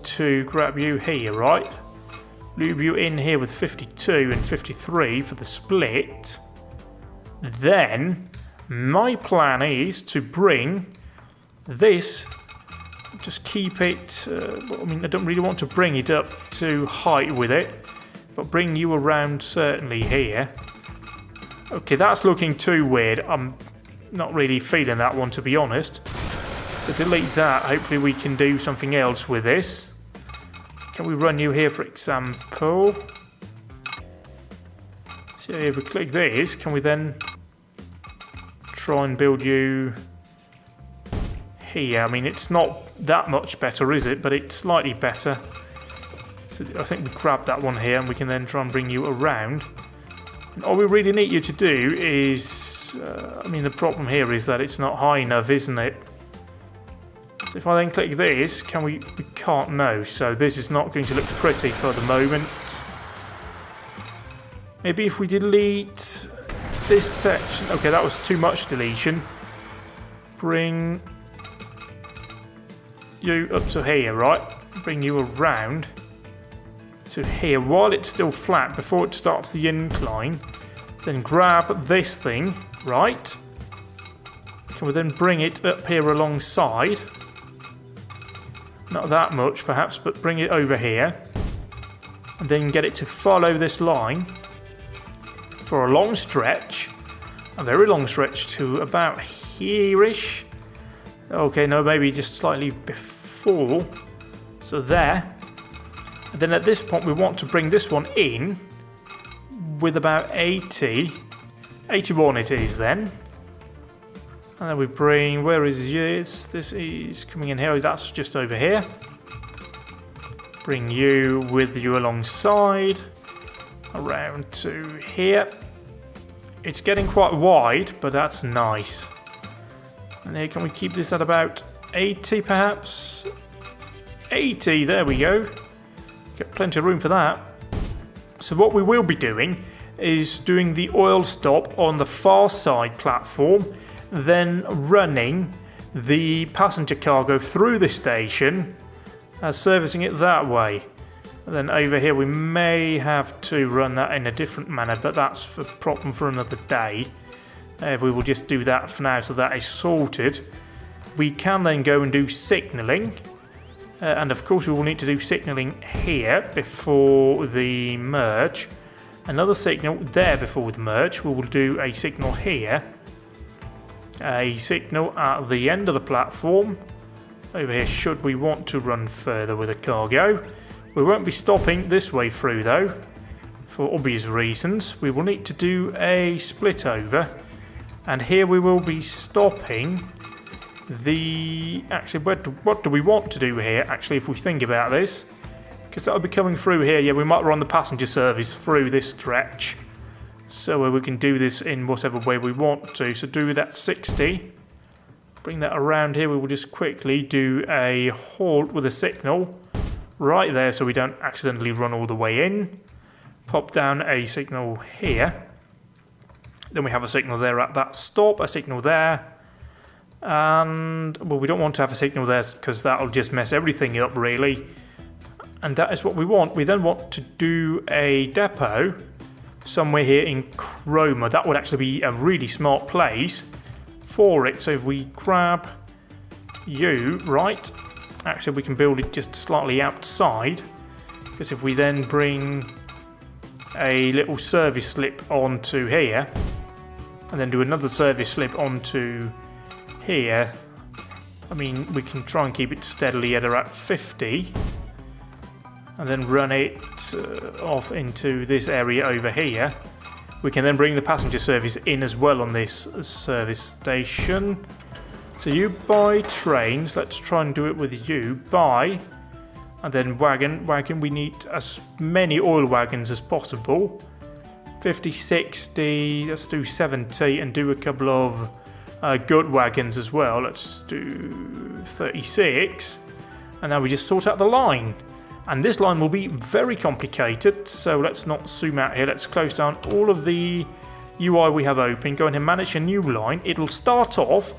to grab you here, right? Loop you in here with 52 and 53 for the split. Then my plan is to bring this, just keep it, I mean, I don't really want to bring it up to height with it, but bring you around certainly here. Okay, that's looking too weird. I'm not really feeling that one, to be honest. So delete that. Hopefully we can do something else with this. Can we run you here, for example? So if we click this, can we then try and build you here? I mean, it's not that much better, is it? But it's slightly better. So I think we grab that one here, and we can then try and bring you around. And all we really need you to do is, I mean, the problem here is that it's not high enough, isn't it? So if I then click this, we can't know. So this is not going to look pretty for the moment. Maybe if we delete this section. Okay, that was too much deletion. Bring you up to here, right? Bring you around to here while it's still flat before it starts the incline. Then grab this thing, right? Can we then bring it up here alongside? Not that much perhaps, but bring it over here. And then get it to follow this line for a long stretch. A very long stretch to about here-ish. Okay, no, maybe just slightly before. So there. And then at this point we want to bring this one in with about 80. 81 it is then. And then we bring, where is this? This is coming in here, that's just over here. Bring you with you alongside, around to here. It's getting quite wide, but that's nice. And here, can we keep this at about 80 perhaps? 80, there we go. Got plenty of room for that. So what we will be doing is doing the oil stop on the far side platform, then running the passenger cargo through the station, servicing it that way. And then over here we may have to run that in a different manner, but that's a problem for another day. We will just do that for now, so that is sorted. We can then go and do signalling. And of course we will need to do signalling here before the merge. Another signal there before the merge. We will do a signal here. A signal at the end of the platform. Over here should we want to run further with a cargo. We won't be stopping this way through though. For obvious reasons. We will need to do a split over. And here we will be stopping the... Actually, what do we want to do here, actually, if we think about this? Because that'll be coming through here. Yeah, we might run the passenger service through this stretch. So we can do this in whatever way we want to. So do that 60. Bring that around here. We will just quickly do a halt with a signal right there so we don't accidentally run all the way in. Pop down a signal here. Then we have a signal there at that stop, a signal there. And, well, we don't want to have a signal there because that'll just mess everything up, really. And that is what we want. We then want to do a depot somewhere here in Chroma. That would actually be a really smart place for it. So if we grab you, right, actually we can build it just slightly outside. Because if we then bring a little service slip onto here, and then do another service slip onto here, I mean, we can try and keep it steadily at around 50, and then run it off into this area over here. We can then bring the passenger service in as well on this service station. So you buy trains, let's try and do it with you, buy, and then wagon, we need as many oil wagons as possible. 50, 60, let's do 70 and do a couple of good wagons as well. Let's do 36. And now we just sort out the line. And this line will be very complicated, so let's not zoom out here. Let's close down all of the UI we have open. Go in and manage a new line. It'll start off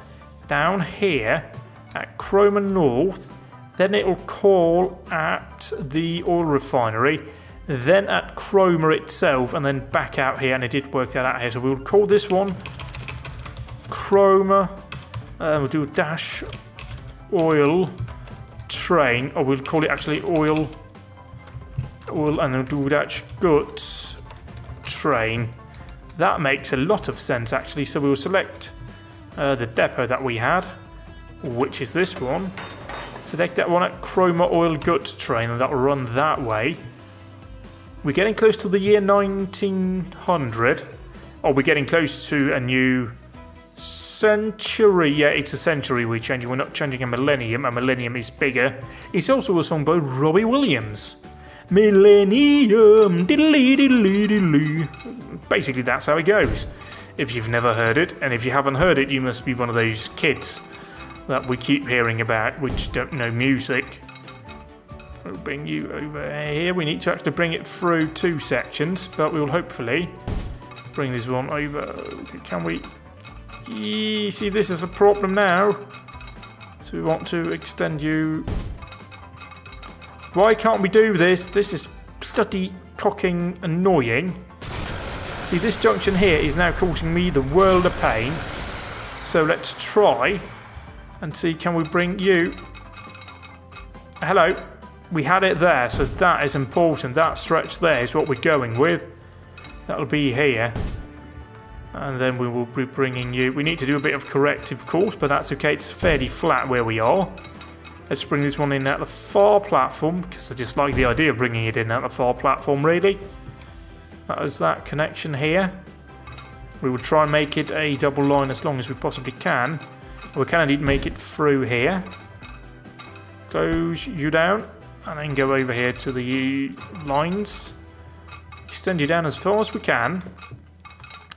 down here at Chroma North. Then it'll call at the oil refinery. Then at Chroma itself, and then back out here, and it did work that out here. So we'll call this one Chroma. We'll do a dash oil train, or we'll call it actually oil, and then we'll do dash goods train. That makes a lot of sense actually. So we'll select the depot that we had, which is this one. Select that one at Chroma oil goods train, and that will run that way. We're getting close to the year 1900. Or we're getting close to a new century. Yeah, it's a century we're changing. We're not changing a millennium. A millennium is bigger. It's also a song by Robbie Williams. Millennium, diddly diddly diddly. Basically, that's how it goes. If you've never heard it, and if you haven't heard it, you must be one of those kids that we keep hearing about, which don't know music. We'll bring you over here. We need to actually bring it through 2 sections, but we'll hopefully bring this one over. Can we? See, this is a problem now. So we want to extend you. Why can't we do this? This is bloody cocking annoying. See, this junction here is now causing me the world of pain. So let's try and see, can we bring you? Hello. We had it there, so that is important. That stretch there is what we're going with. That'll be here. And then we will be bringing you... We need to do a bit of corrective course, but that's okay. It's fairly flat where we are. Let's bring this one in at the far platform, because I just like the idea of bringing it in at the far platform, really. That is that connection here. We will try and make it a double line as long as we possibly can. We can indeed make it through here. Close you down. And then go over here to the lines. Extend you down as far as we can.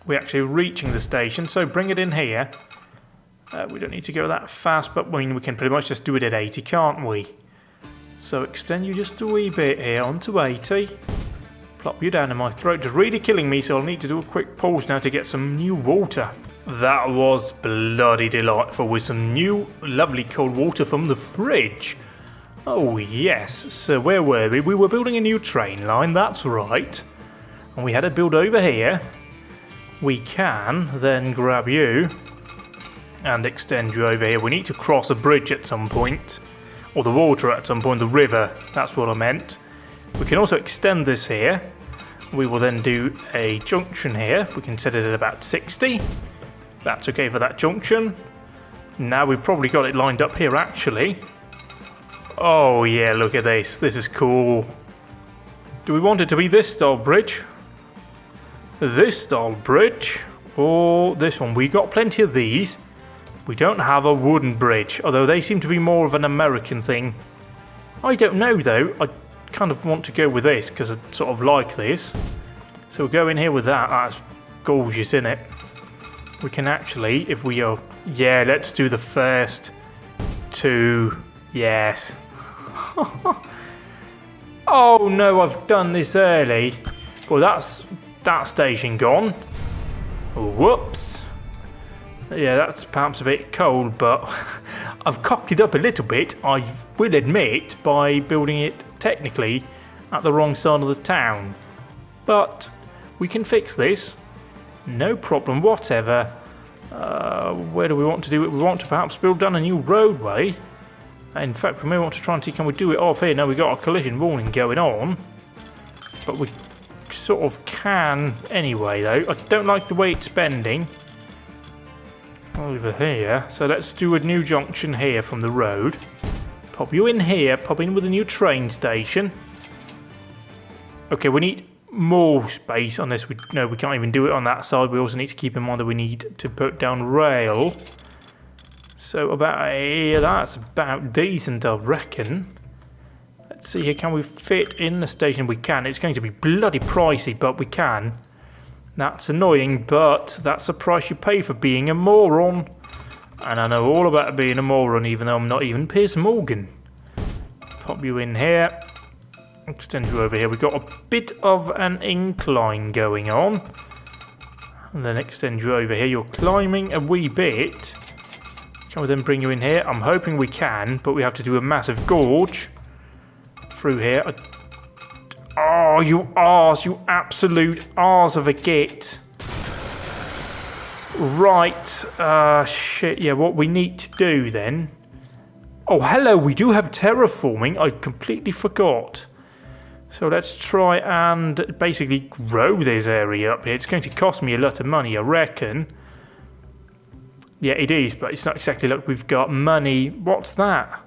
We're actually reaching the station, so bring it in here. We don't need to go that fast, but I mean, we can pretty much just do it at 80, can't we? So extend you just a wee bit here onto 80. Plop you down in my throat, just really killing me, so I'll need to do a quick pause now to get some new water. That was bloody delightful with some new lovely cold water from the fridge. Oh yes, so where were we? We were building a new train line, that's right. And we had to build over here. we can then grab you and extend you over here. We need to cross a bridge at some point, or the water at some point, the river, that's what I meant. We can also extend this here. We will then do a junction here. We can set it at about 60. That's okay for that junction. Now we've probably got it lined up here actually. Oh yeah, look at this. This is cool. Do we want it to be this style bridge? This style bridge? Or this one? We got plenty of these. We don't have a wooden bridge, although they seem to be more of an American thing. I don't know though. I kind of want to go with this because I sort of like this. So we'll go in here with that. That's gorgeous, isn't it? We can actually, if we are... Yeah, let's do the first two. Yes. Oh no, I've done this early. Well, that's that station gone. Whoops. Yeah, that's perhaps a bit cold, but I've cocked it up a little bit, I will admit, by building it technically at the wrong side of the town. But we can fix this. No problem whatever. Where do we want to do it? We want to perhaps build down a new roadway. In fact, we may want to try and see, can we do it off here? Now we've got a collision warning going on. But we sort of can anyway, though. I don't like the way it's bending. Over here. So let's do a new junction here from the road. Pop you in here. Pop in with a new train station. Okay, we need more space on this. No, we can't even do it on that side. We also need to keep in mind that we need to put down rail. So about here, that's about decent, I reckon. Let's see here, can we fit in the station? We can. It's going to be bloody pricey, but we can. That's annoying, but that's a price you pay for being a moron. And I know all about being a moron, even though I'm not even Piers Morgan. Pop you in here. Extend you over here. We've got a bit of an incline going on. And then extend you over here. You're climbing a wee bit. Can we then bring you in here? I'm hoping we can, but we have to do a massive gorge through here. Oh, you arse, you absolute arse of a git. Right, shit, yeah, what we need to do then... Oh, hello, we do have terraforming. I completely forgot. So let's try and basically grow this area up here. It's going to cost me a lot of money, I reckon. Yeah, it is, but it's not exactly like we've got money. What's that?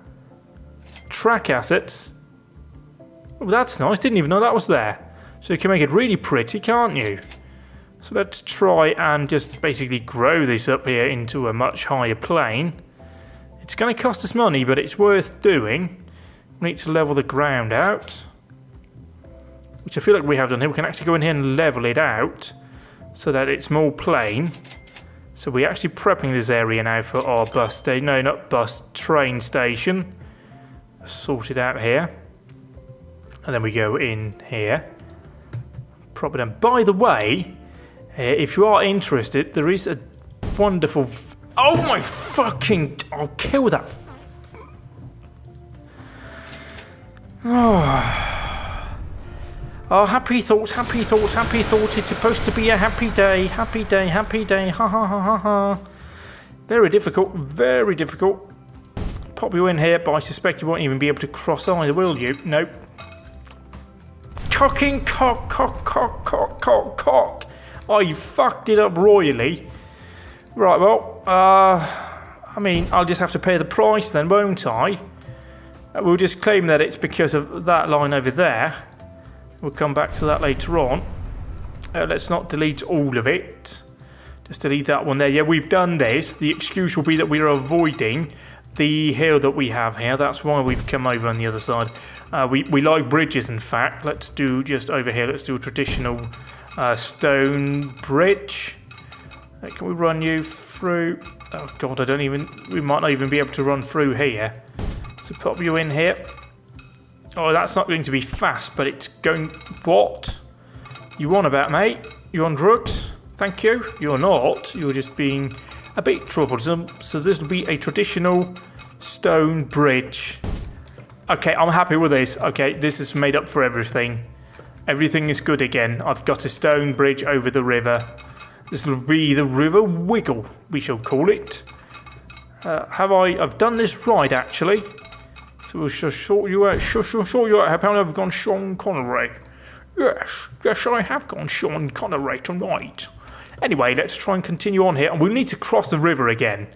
Track assets. Oh, that's nice. Didn't even know that was there. So you can make it really pretty, can't you? So let's try and just basically grow this up here into a much higher plane. It's going to cost us money, but it's worth doing. We need to level the ground out, which I feel like we have done here. We can actually go in here and level it out so that it's more plain. So we're actually prepping this area now for our bus station. No, not bus, train station. Sort it out here. And then we go in here. Prop it in. By the way, if you are interested, there is a wonderful... Oh my fucking... I'll kill that... Oh, happy thoughts, happy thoughts, happy thoughts. It's supposed to be a happy day, happy day, happy day. Ha ha ha ha ha. Very difficult, very difficult. Pop you in here, but I suspect you won't even be able to cross either, will you? Nope. Cocking cock, cock, cock, cock, cock, cock. Oh, you fucked it up royally. Right, well, I mean, I'll just have to pay the price then, won't I? We'll just claim that it's because of that line over there. We'll come back to that later on. Let's not delete all of it. Just delete that one there. Yeah, we've done this. The excuse will be that we're avoiding the hill that we have here. That's why we've come over on the other side. We like bridges, in fact. Let's do just over here. Let's do a traditional stone bridge. Can we run you through? Oh, God, I don't even... We might not even be able to run through here. So pop you in here. Oh, that's not going to be fast, but it's going... What? You on about, mate? You on drugs? Thank you. You're not. You're just being a bit troublesome. So this will be a traditional stone bridge. Okay, I'm happy with this. Okay, this is made up for everything. Everything is good again. I've got a stone bridge over the river. This will be the River Wiggle, we shall call it. I've done this right, actually. So we shall sort you out. Sort you out. How I've gone Sean Connery. Yes, I have gone Sean Connery tonight. Anyway, let's try and continue on here. And we'll need to cross the river again.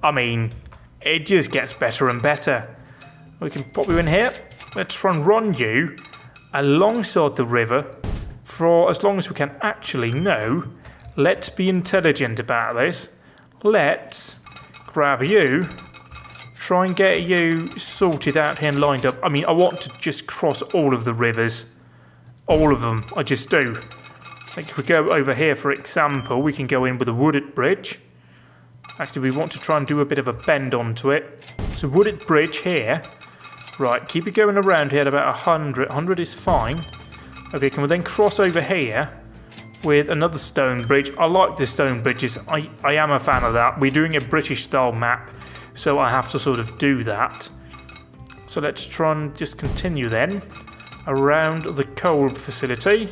I mean, it just gets better and better. We can pop you in here. Let's try and run you alongside the river for as long as we can. Actually, no. Let's be intelligent about this. Let's grab you. Try and get you sorted out here and lined up. I mean, I want to just cross all of the rivers. All of them. I just do. Like if we go over here, for example, we can go in with a wooded bridge. Actually, we want to try and do a bit of a bend onto it. So wooded bridge here. Right, keep it going around here at about 100. 100 is fine. Okay, can we then cross over here with another stone bridge? I like the stone bridges. I am a fan of that. We're doing a British style map, so I have to sort of do that. So let's try and just continue then around the coal facility.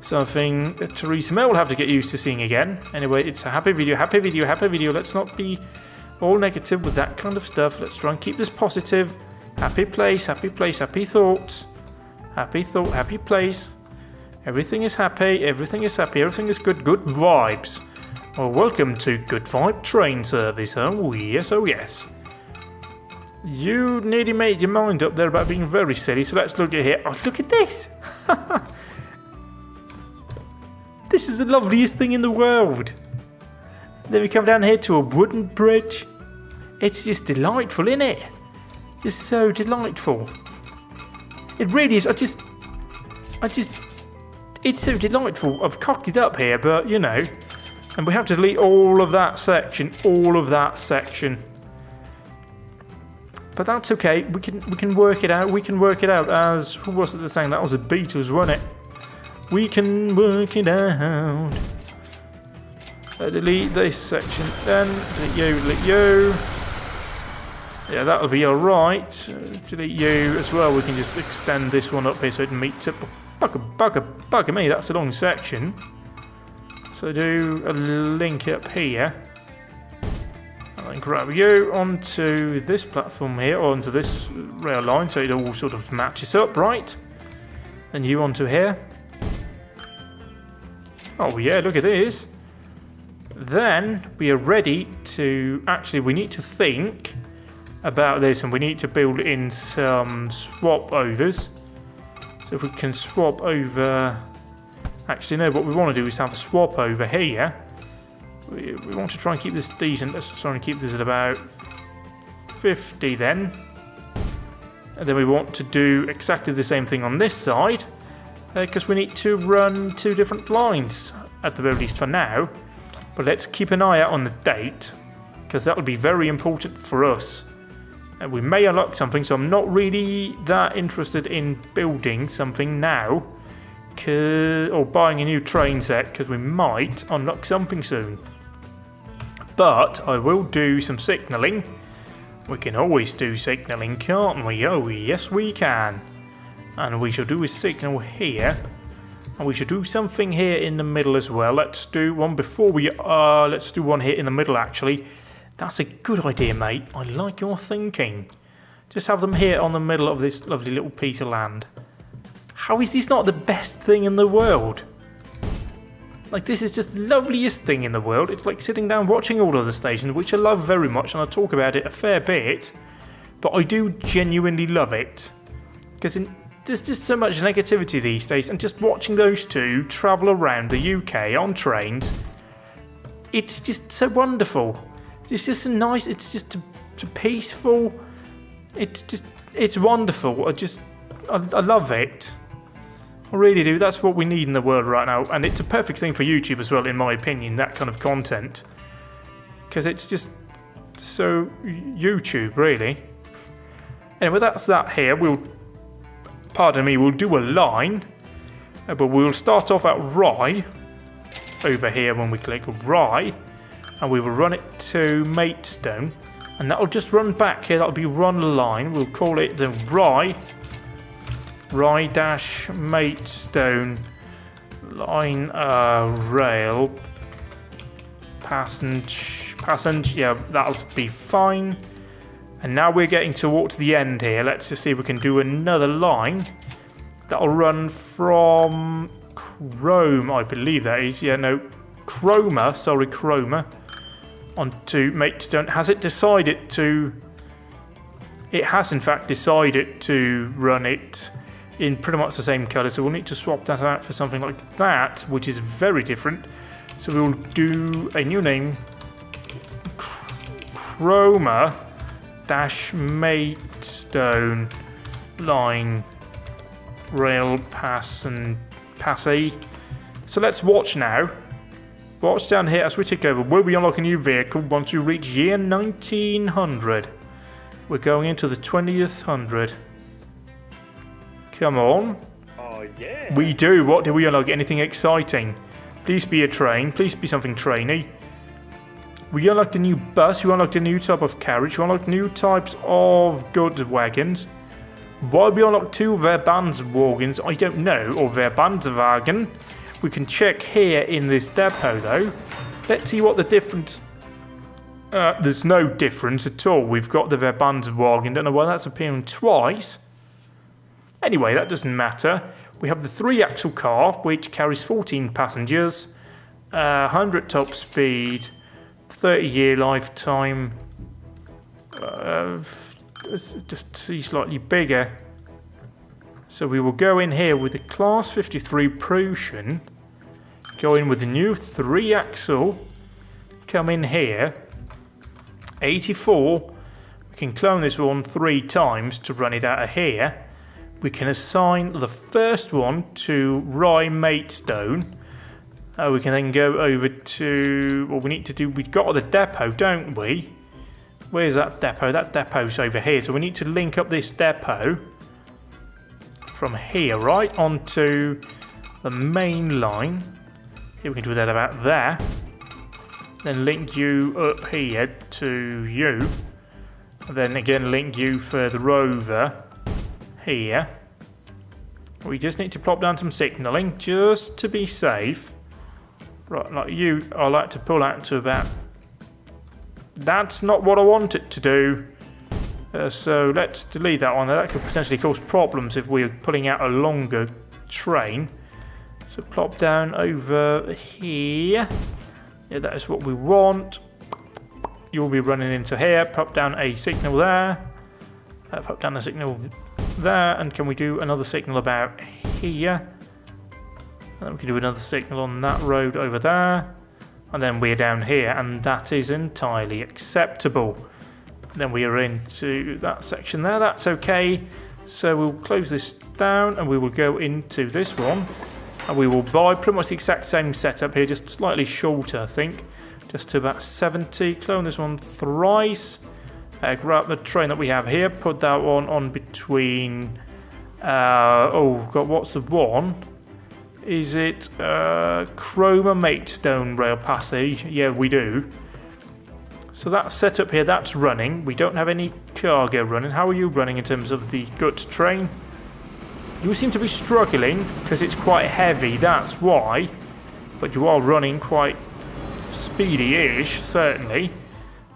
Something that Theresa May will have to get used to seeing again. Anyway, it's a happy video, happy video, happy video. Let's not be all negative with that kind of stuff. Let's try and keep this positive. Happy place, happy place, happy thoughts. Happy thought, happy place. Everything is happy, everything is happy, everything is good, good vibes. Well, welcome to Good Vibe Train Service. Oh yes, oh yes. You nearly made your mind up there about being very silly, so let's look at here. Oh, look at this! This is the loveliest thing in the world. Then we come down here to a wooden bridge. It's just delightful, isn't it? Just so delightful. It really is. It's so delightful. I've cocked it up here, but you know, and we have to delete all of that section, But that's okay. We can work it out. We can work it out. As who was it that sang? That was the Beatles, wasn't it? We can work it out. Delete this section. Then delete you. Yeah, that'll be alright. Delete you as well. We can just extend this one up here so it meets up. Bugger me, that's a long section. So do a link up here. And then grab you onto this platform here, or onto this rail line, so it all sort of matches up, right? And you onto here. Oh yeah, look at this. Then we are ready to... Actually, we need to think about this, and we need to build in some swap overs. So if we can swap over... Actually, no, what we want to do is have a swap over here. We want to try and keep this decent. Let's try and keep this at about 50 then. And then we want to do exactly the same thing on this side. Because we need to run two different lines, at the very least for now. But let's keep an eye out on the date, because that will be very important for us. And we may unlock something, so I'm not really that interested in building something now. Or buying a new train set, because we might unlock something soon. But I will do some signalling. We can always do signalling, can't we? Oh yes we can. And we shall do a signal here. And we should do something here in the middle as well. Let's do one before we... let's do one here in the middle, actually. That's a good idea, mate. I like your thinking. Just have them here on the middle of this lovely little piece of land. How is this not the best thing in the world? Like, this is just the loveliest thing in the world. It's like sitting down watching all of the stations, which I love very much, and I talk about it a fair bit. But I do genuinely love it. Because there's just so much negativity these days, and just watching those two travel around the UK on trains, it's just so wonderful. It's just so nice, it's just so peaceful. It's wonderful. I love it. I really do. That's what we need in the world right now, and it's a perfect thing for YouTube as well, in my opinion, that kind of content. Because it's just so YouTube, really. Anyway, that's that here. We'll do a line, but we'll start off at Rye, over here when we click Rye, and we will run it to Maidstone, and that'll just run back here. That'll be run line. We'll call it the Rye-Maidstone line, rail, passage, yeah, that'll be fine. And now we're getting towards the end here. Let's just see if we can do another line that'll run from Chrome, I believe that is. Yeah, no, Chroma, onto Maidstone. Has it decided to... It has in fact decided to run it in pretty much the same colour, so we'll need to swap that out for something like that, which is very different. So we'll do a new name, Chroma dash Maidstone line rail passy. So let's watch now. Watch down here as we take over. Will we unlock a new vehicle once you reach year 1900? We're going into the 20th hundred. Come on. Oh yeah. We do. What do we unlock? Anything exciting? Please be a train. Please be something trainy. We unlocked a new bus. You unlocked a new type of carriage. You unlocked new types of goods wagons. Why we unlocked 2 Verbandswagens, I don't know. Or Verbandswagen. We can check here in this depot though. Let's see what the difference... there's no difference at all. We've got the Verbandswagen. Don't know why that's appearing twice. Anyway, that doesn't matter. We have the 3-axle car, which carries 14 passengers, 100 top speed, 30-year lifetime. Just see slightly bigger. So we will go in here with the Class 53 Prussian. Go in with the new 3-axle. Come in here. 84. We can clone this one 3 times to run it out of here. We can assign the first one to Rye Maidstone. We can then go over to what we need to do. We've got the depot, don't we? Where's that depot? That depot's over here. So we need to link up this depot from here right onto the main line. Here we can do that about there. Then link you up here to you. And then again link you further over here. We just need to plop down some signalling just to be safe. Right, like you, I like to pull out to about... That's not what I want it to do. So let's delete that one. That could potentially cause problems if we're pulling out a longer train. So plop down over here. Yeah, that is what we want. You'll be running into here. Pop down a signal there. Pop down a signal there. And can we do another signal about here? And then we can do another signal on that road over there. And then we're down here. And that is entirely acceptable. Then we are into that section there. That's okay. So we'll close this down. And we will go into this one. And we will buy pretty much the exact same setup here. Just slightly shorter, I think. Just to about 70. Clone this one thrice. Grab the train that we have here. Put that one on between... oh, God, what's the one? Is it Chroma Maidstone Rail Passage? Yeah, we do. So that's set up here. That's running. We don't have any cargo running. How are you running in terms of the goods train? You seem to be struggling because it's quite heavy. That's why. But you are running quite speedy-ish, certainly.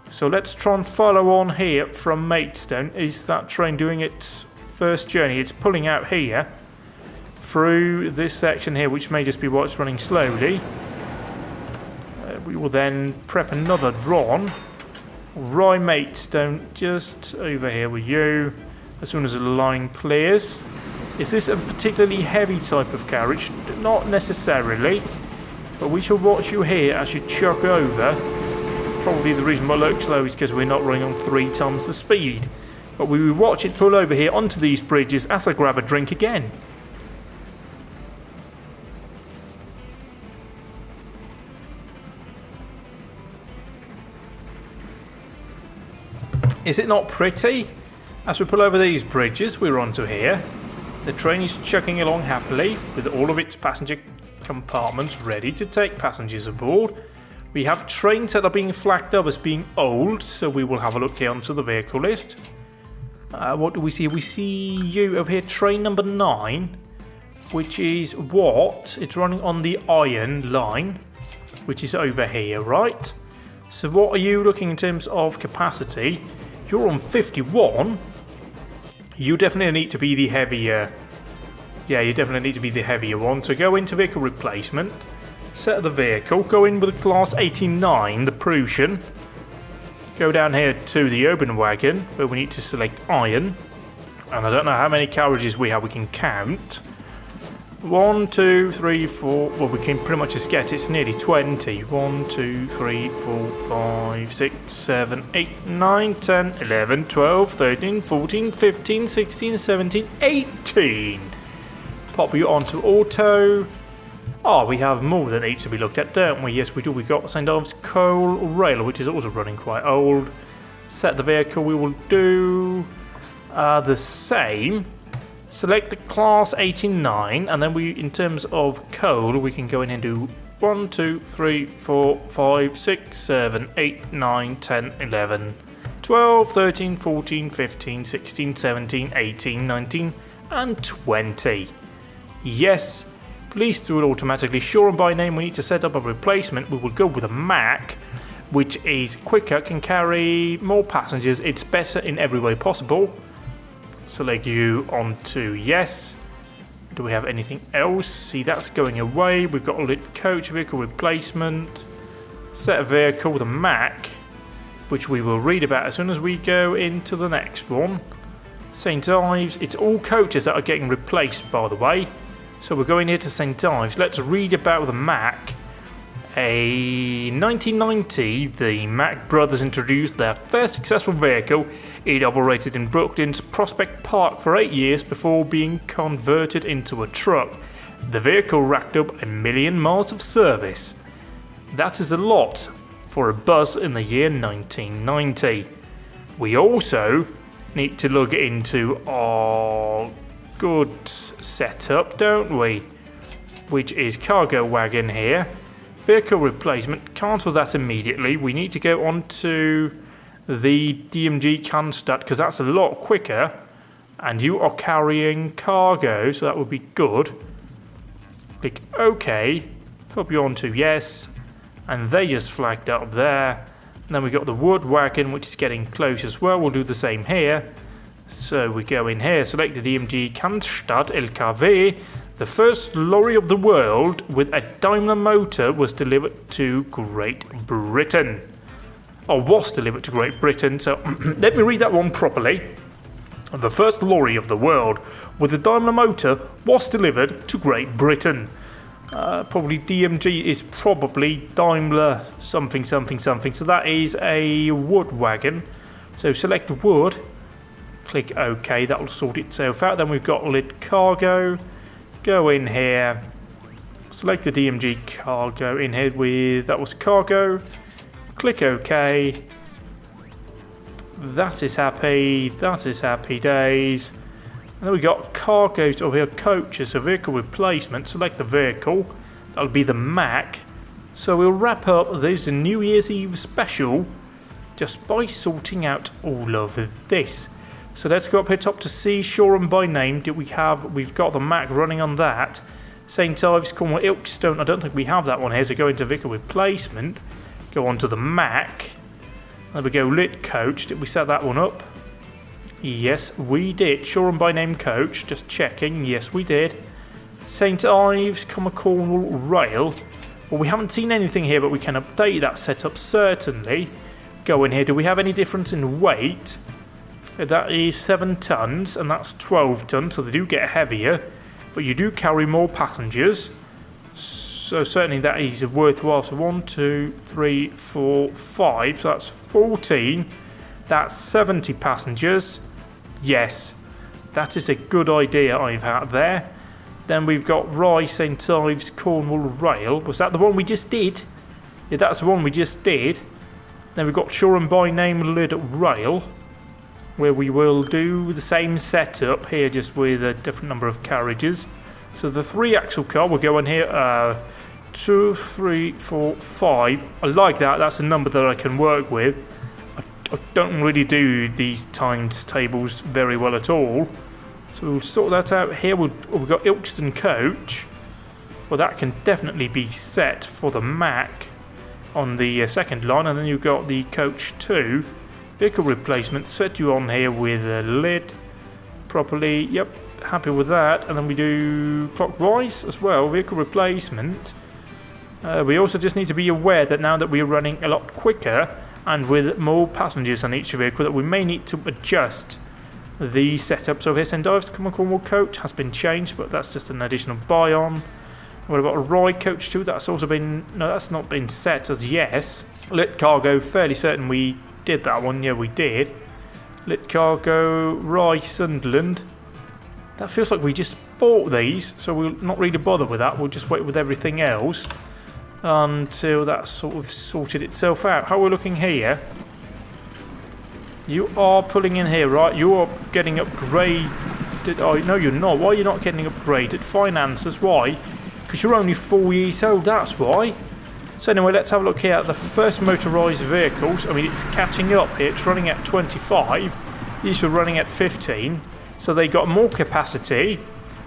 So let's try and follow on here from Maidstone. Is that train doing its first journey? It's pulling out here through this section here, which may just be why it's running slowly. We will then prep another run. Rye Maidstone just over here with you as soon as the line clears. Is this a particularly heavy type of carriage? Not necessarily, but we shall watch you here as you chuck over. Probably the reason why it looks slow is because we're not running on 3 times the speed. But we will watch it pull over here onto these bridges as I grab a drink again. Is it not pretty? As we pull over these bridges, we're onto here. The train is chugging along happily with all of its passenger compartments ready to take passengers aboard. We have trains that are being flagged up as being old, so we will have a look here onto the vehicle list. What do we see? We see you over here, train number 9. which is what? It's running on the iron line, which is over here, right? So what are you looking in terms of capacity? You're on 51. You definitely need to be the heavier. Yeah, you definitely need to be the heavier one. So go into vehicle replacement. Set the vehicle. Go in with a class 89, the Prussian. Go down here to the open wagon, where we need to select iron. And I don't know how many carriages we have. We can count. 1, 2, 3, 4. Well, we can pretty much just get it's nearly 20. 1, 2, 3, 4, 5, 6, 7, 8, 9, 10, 11, 12, 13, 14, 15, 16, 17, 18. Pop you onto auto. Oh, we have more that needs to be looked at, don't we? Yes, we do. We've got St. Ives Coal Rail, which is also running quite old. Set the vehicle. We will do the same. Select the class 89, and then we, in terms of coal, we can go in and do 1, 2, 3, 4, 5, 6, 7, 8, 9, 10, 11, 12, 13, 14, 15, 16, 17, 18, 19, and 20. Yes, please do it automatically. Sure, and by name we need to set up a replacement. We will go with a Mack, which is quicker, can carry more passengers. It's better in every way possible. Select you onto yes. Do we have anything else? See, that's going away. We've got a lit coach, vehicle replacement. Set a vehicle with a Mack, which we will read about as soon as we go into the next one. St. Ives. It's all coaches that are getting replaced, by the way. So we're going here to St. Ives. Let's read about the Mack. In 1990, the Mack brothers introduced their first successful vehicle. It operated in Brooklyn's Prospect Park for 8 years before being converted into a truck. The vehicle racked up 1 million miles of service. That is a lot for a bus in the year 1990. We also need to look into our goods setup, don't we? Which is cargo wagon here. Vehicle replacement, cancel that immediately. We need to go on to the DMG Cannstatt because that's a lot quicker. And you are carrying cargo, so that would be good. Click OK. Pop you on to yes. And they just flagged up there. And then we got the wood wagon, which is getting close as well. We'll do the same here. So we go in here, select the DMG Cannstatt LKW. The first lorry of the world with a Daimler motor was delivered to Great Britain. Or was delivered to Great Britain, so let me read that one properly. The first lorry of the world with a Daimler motor was delivered to Great Britain. Probably DMG is probably Daimler something something something. So that is a wood wagon. So select wood. Click OK, that will sort itself out. Then we've got lit cargo. Go in here. Select the DMG cargo in here with, that was cargo. Click OK. That is happy. That is happy days. And then we got cargoes over here, coaches, so vehicle replacement. Select the vehicle. That'll be the Mack. So we'll wrap up this New Year's Eve special just by sorting out all of this. So let's go up here top to see Shoreham by name. We've got the Mack running on that. St. Ives, Cornwall, Ilkstone. I don't think we have that one here. So go into vehicle replacement. Go on to the Mack. There we go, lit coach. Did we set that one up? Yes, we did. Shoreham by name coach. Just checking. Yes, we did. St. Ives, Cornwall Rail. Well, we haven't seen anything here, but we can update that setup certainly. Go in here. Do we have any difference in weight? That is 7 tons, and that's 12 tons, so they do get heavier, but you do carry more passengers. So certainly that is worthwhile. So 1, 2, 3, 4, 5. So that's 14. That's 70 passengers. Yes, that is a good idea I've had there. Then we've got Rye St. Ives Cornwall Rail. Was that the one we just did? Yeah, that's the one we just did. Then we've got Shoreham by name Lid Rail, where we will do the same setup here, just with a different number of carriages. So the 3-axle car will go in here. 2, 3, 4, 5. I like that. That's a number that I can work with. I don't really do these times tables very well at all. So we'll sort that out here. We've got Ilkeston Coach. Well, that can definitely be set for the Mac on the second line. And then you've got the Coach 2. Vehicle replacement. Set you on here with a lid properly. Yep, happy with that. And then we do clockwise as well. Vehicle replacement. We also just need to be aware that now that we are running a lot quicker and with more passengers on each vehicle, that we may need to adjust the setup. So here, send dives to Cornwall Coach has been changed, but that's just an additional buy on. What about a ride Coach 2? That's also been, no, that's not been set as yes. Lit cargo, fairly certain we did that one. Yeah, we did. Lit cargo, Rye Sunderland. That feels like we just bought these, so we'll not really bother with that. We'll just wait with everything else until that's sort of sorted itself out. How are we looking here? You are pulling in here, right? You are getting upgraded. Oh, no, you're not. Why are you not getting upgraded? Finances, why? Because you're only 4 years old, that's why. So anyway, let's have a look here at the first motorised vehicles. I mean, it's catching up here. It's running at 25. These were running at 15. So they got more capacity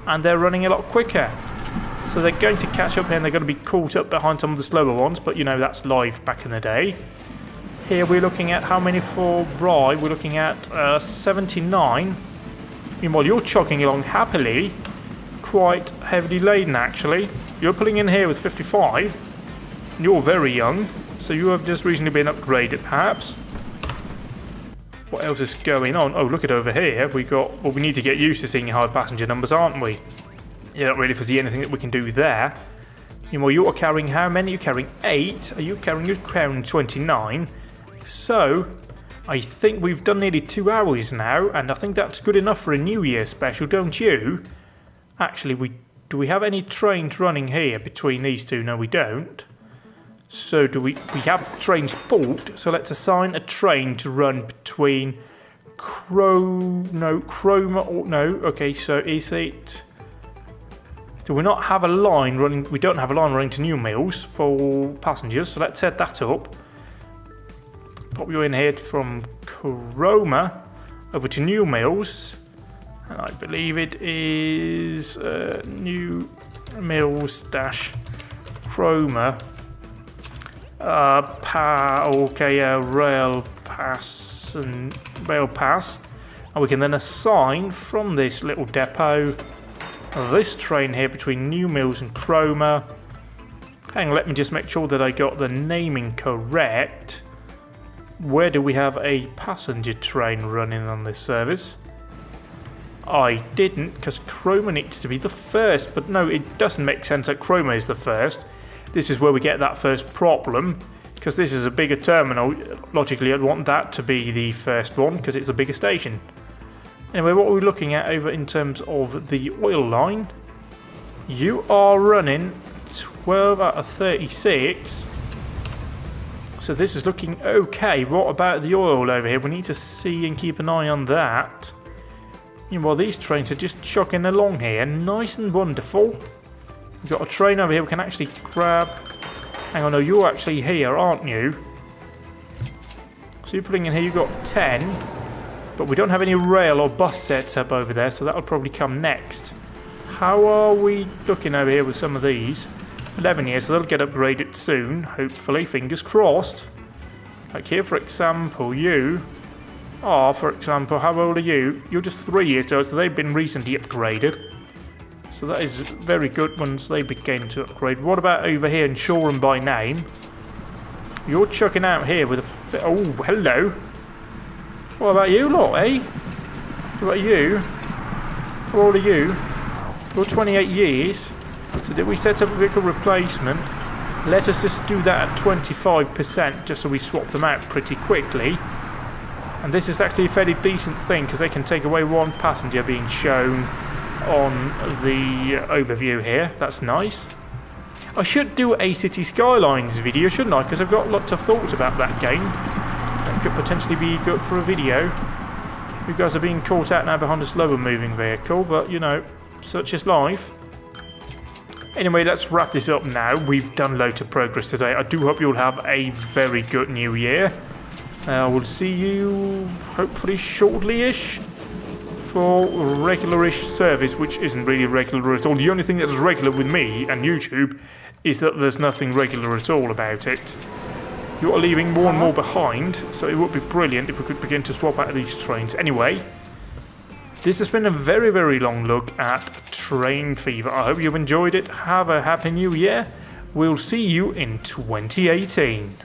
and they're running a lot quicker. So they're going to catch up here and they're going to be caught up behind some of the slower ones. But, you know, that's live back in the day. Here we're looking at how many for Rye. We're looking at 79. Meanwhile, you're chugging along happily. Quite heavily laden, actually. You're pulling in here with 55. You're very young. So you have just recently been upgraded, perhaps. What else is going on? Oh, look at over here. We got... Well, we need to get used to seeing high passenger numbers, aren't we? You don't really foresee anything that we can do there. Meanwhile, you are carrying how many? You're carrying 8. Are you carrying your Crown 29? So, I think we've done nearly 2 hours now, and I think that's good enough for a New Year special, don't you? Actually, do we have any trains running here between these two? No, we don't. So, we have trains bought, so let's assign a train to run between Chroma, or no, okay, so is it... Do we not have a line running? We don't have a line running to New Mills for passengers, so let's set that up. Pop you in here from Chroma over to New Mills, and I believe it is New Mills dash Chroma. Rail pass, and we can then assign from this little depot this train here between New Mills and Chroma. Hang on, let me just make sure that I got the naming correct. Where do we have a passenger train running on this service? I didn't, because Chroma needs to be the first, but no, it doesn't make sense that Chroma is the first. This is where we get that first problem, because this is a bigger terminal. Logically, I'd want that to be the first one, because it's a bigger station. Anyway, what are we looking at over in terms of the oil line? You are running 12 out of 36. So this is looking okay. What about the oil over here? We need to see and keep an eye on that. Meanwhile, these trains are just chugging along here. Nice and wonderful. We've got a train over here we can actually grab. Hang on, no, you're actually here, aren't you? So you're putting in here, you've got 10. But we don't have any rail or bus sets up over there, so that'll probably come next. How are we looking over here with some of these? 11 years, so they'll get upgraded soon, hopefully, fingers crossed. Like here, for example, you are, for example, how old are you? You're just 3 years old, so they've been recently upgraded. So that is very good once they begin to upgrade. What about over here in Shoreham by name? You're chucking out here with a... Oh, hello. What about you lot, eh? What about you? How old are you? You're 28 years. So did we set up a vehicle replacement? Let us just do that at 25%, just so we swap them out pretty quickly. And this is actually a fairly decent thing, because they can take away one passenger being shown on the overview here. That's nice. I should do a City Skylines video, shouldn't I? Because I've got lots of thoughts about that game. That could potentially be good for a video. You guys are being caught out now behind a slower moving vehicle, but you know, such is life. Anyway, let's wrap this up now. We've done loads of progress today. I do hope you'll have a very good new year. We'll see you hopefully shortly-ish for regularish service, which isn't really regular at all. The only thing that's regular with me and YouTube is that there's nothing regular at all about it. You are leaving more and more behind, so it would be brilliant if we could begin to swap out these trains. Anyway, this has been a very, very long look at TrainFever. I hope you've enjoyed it. Have a happy new year. We'll see you in 2018.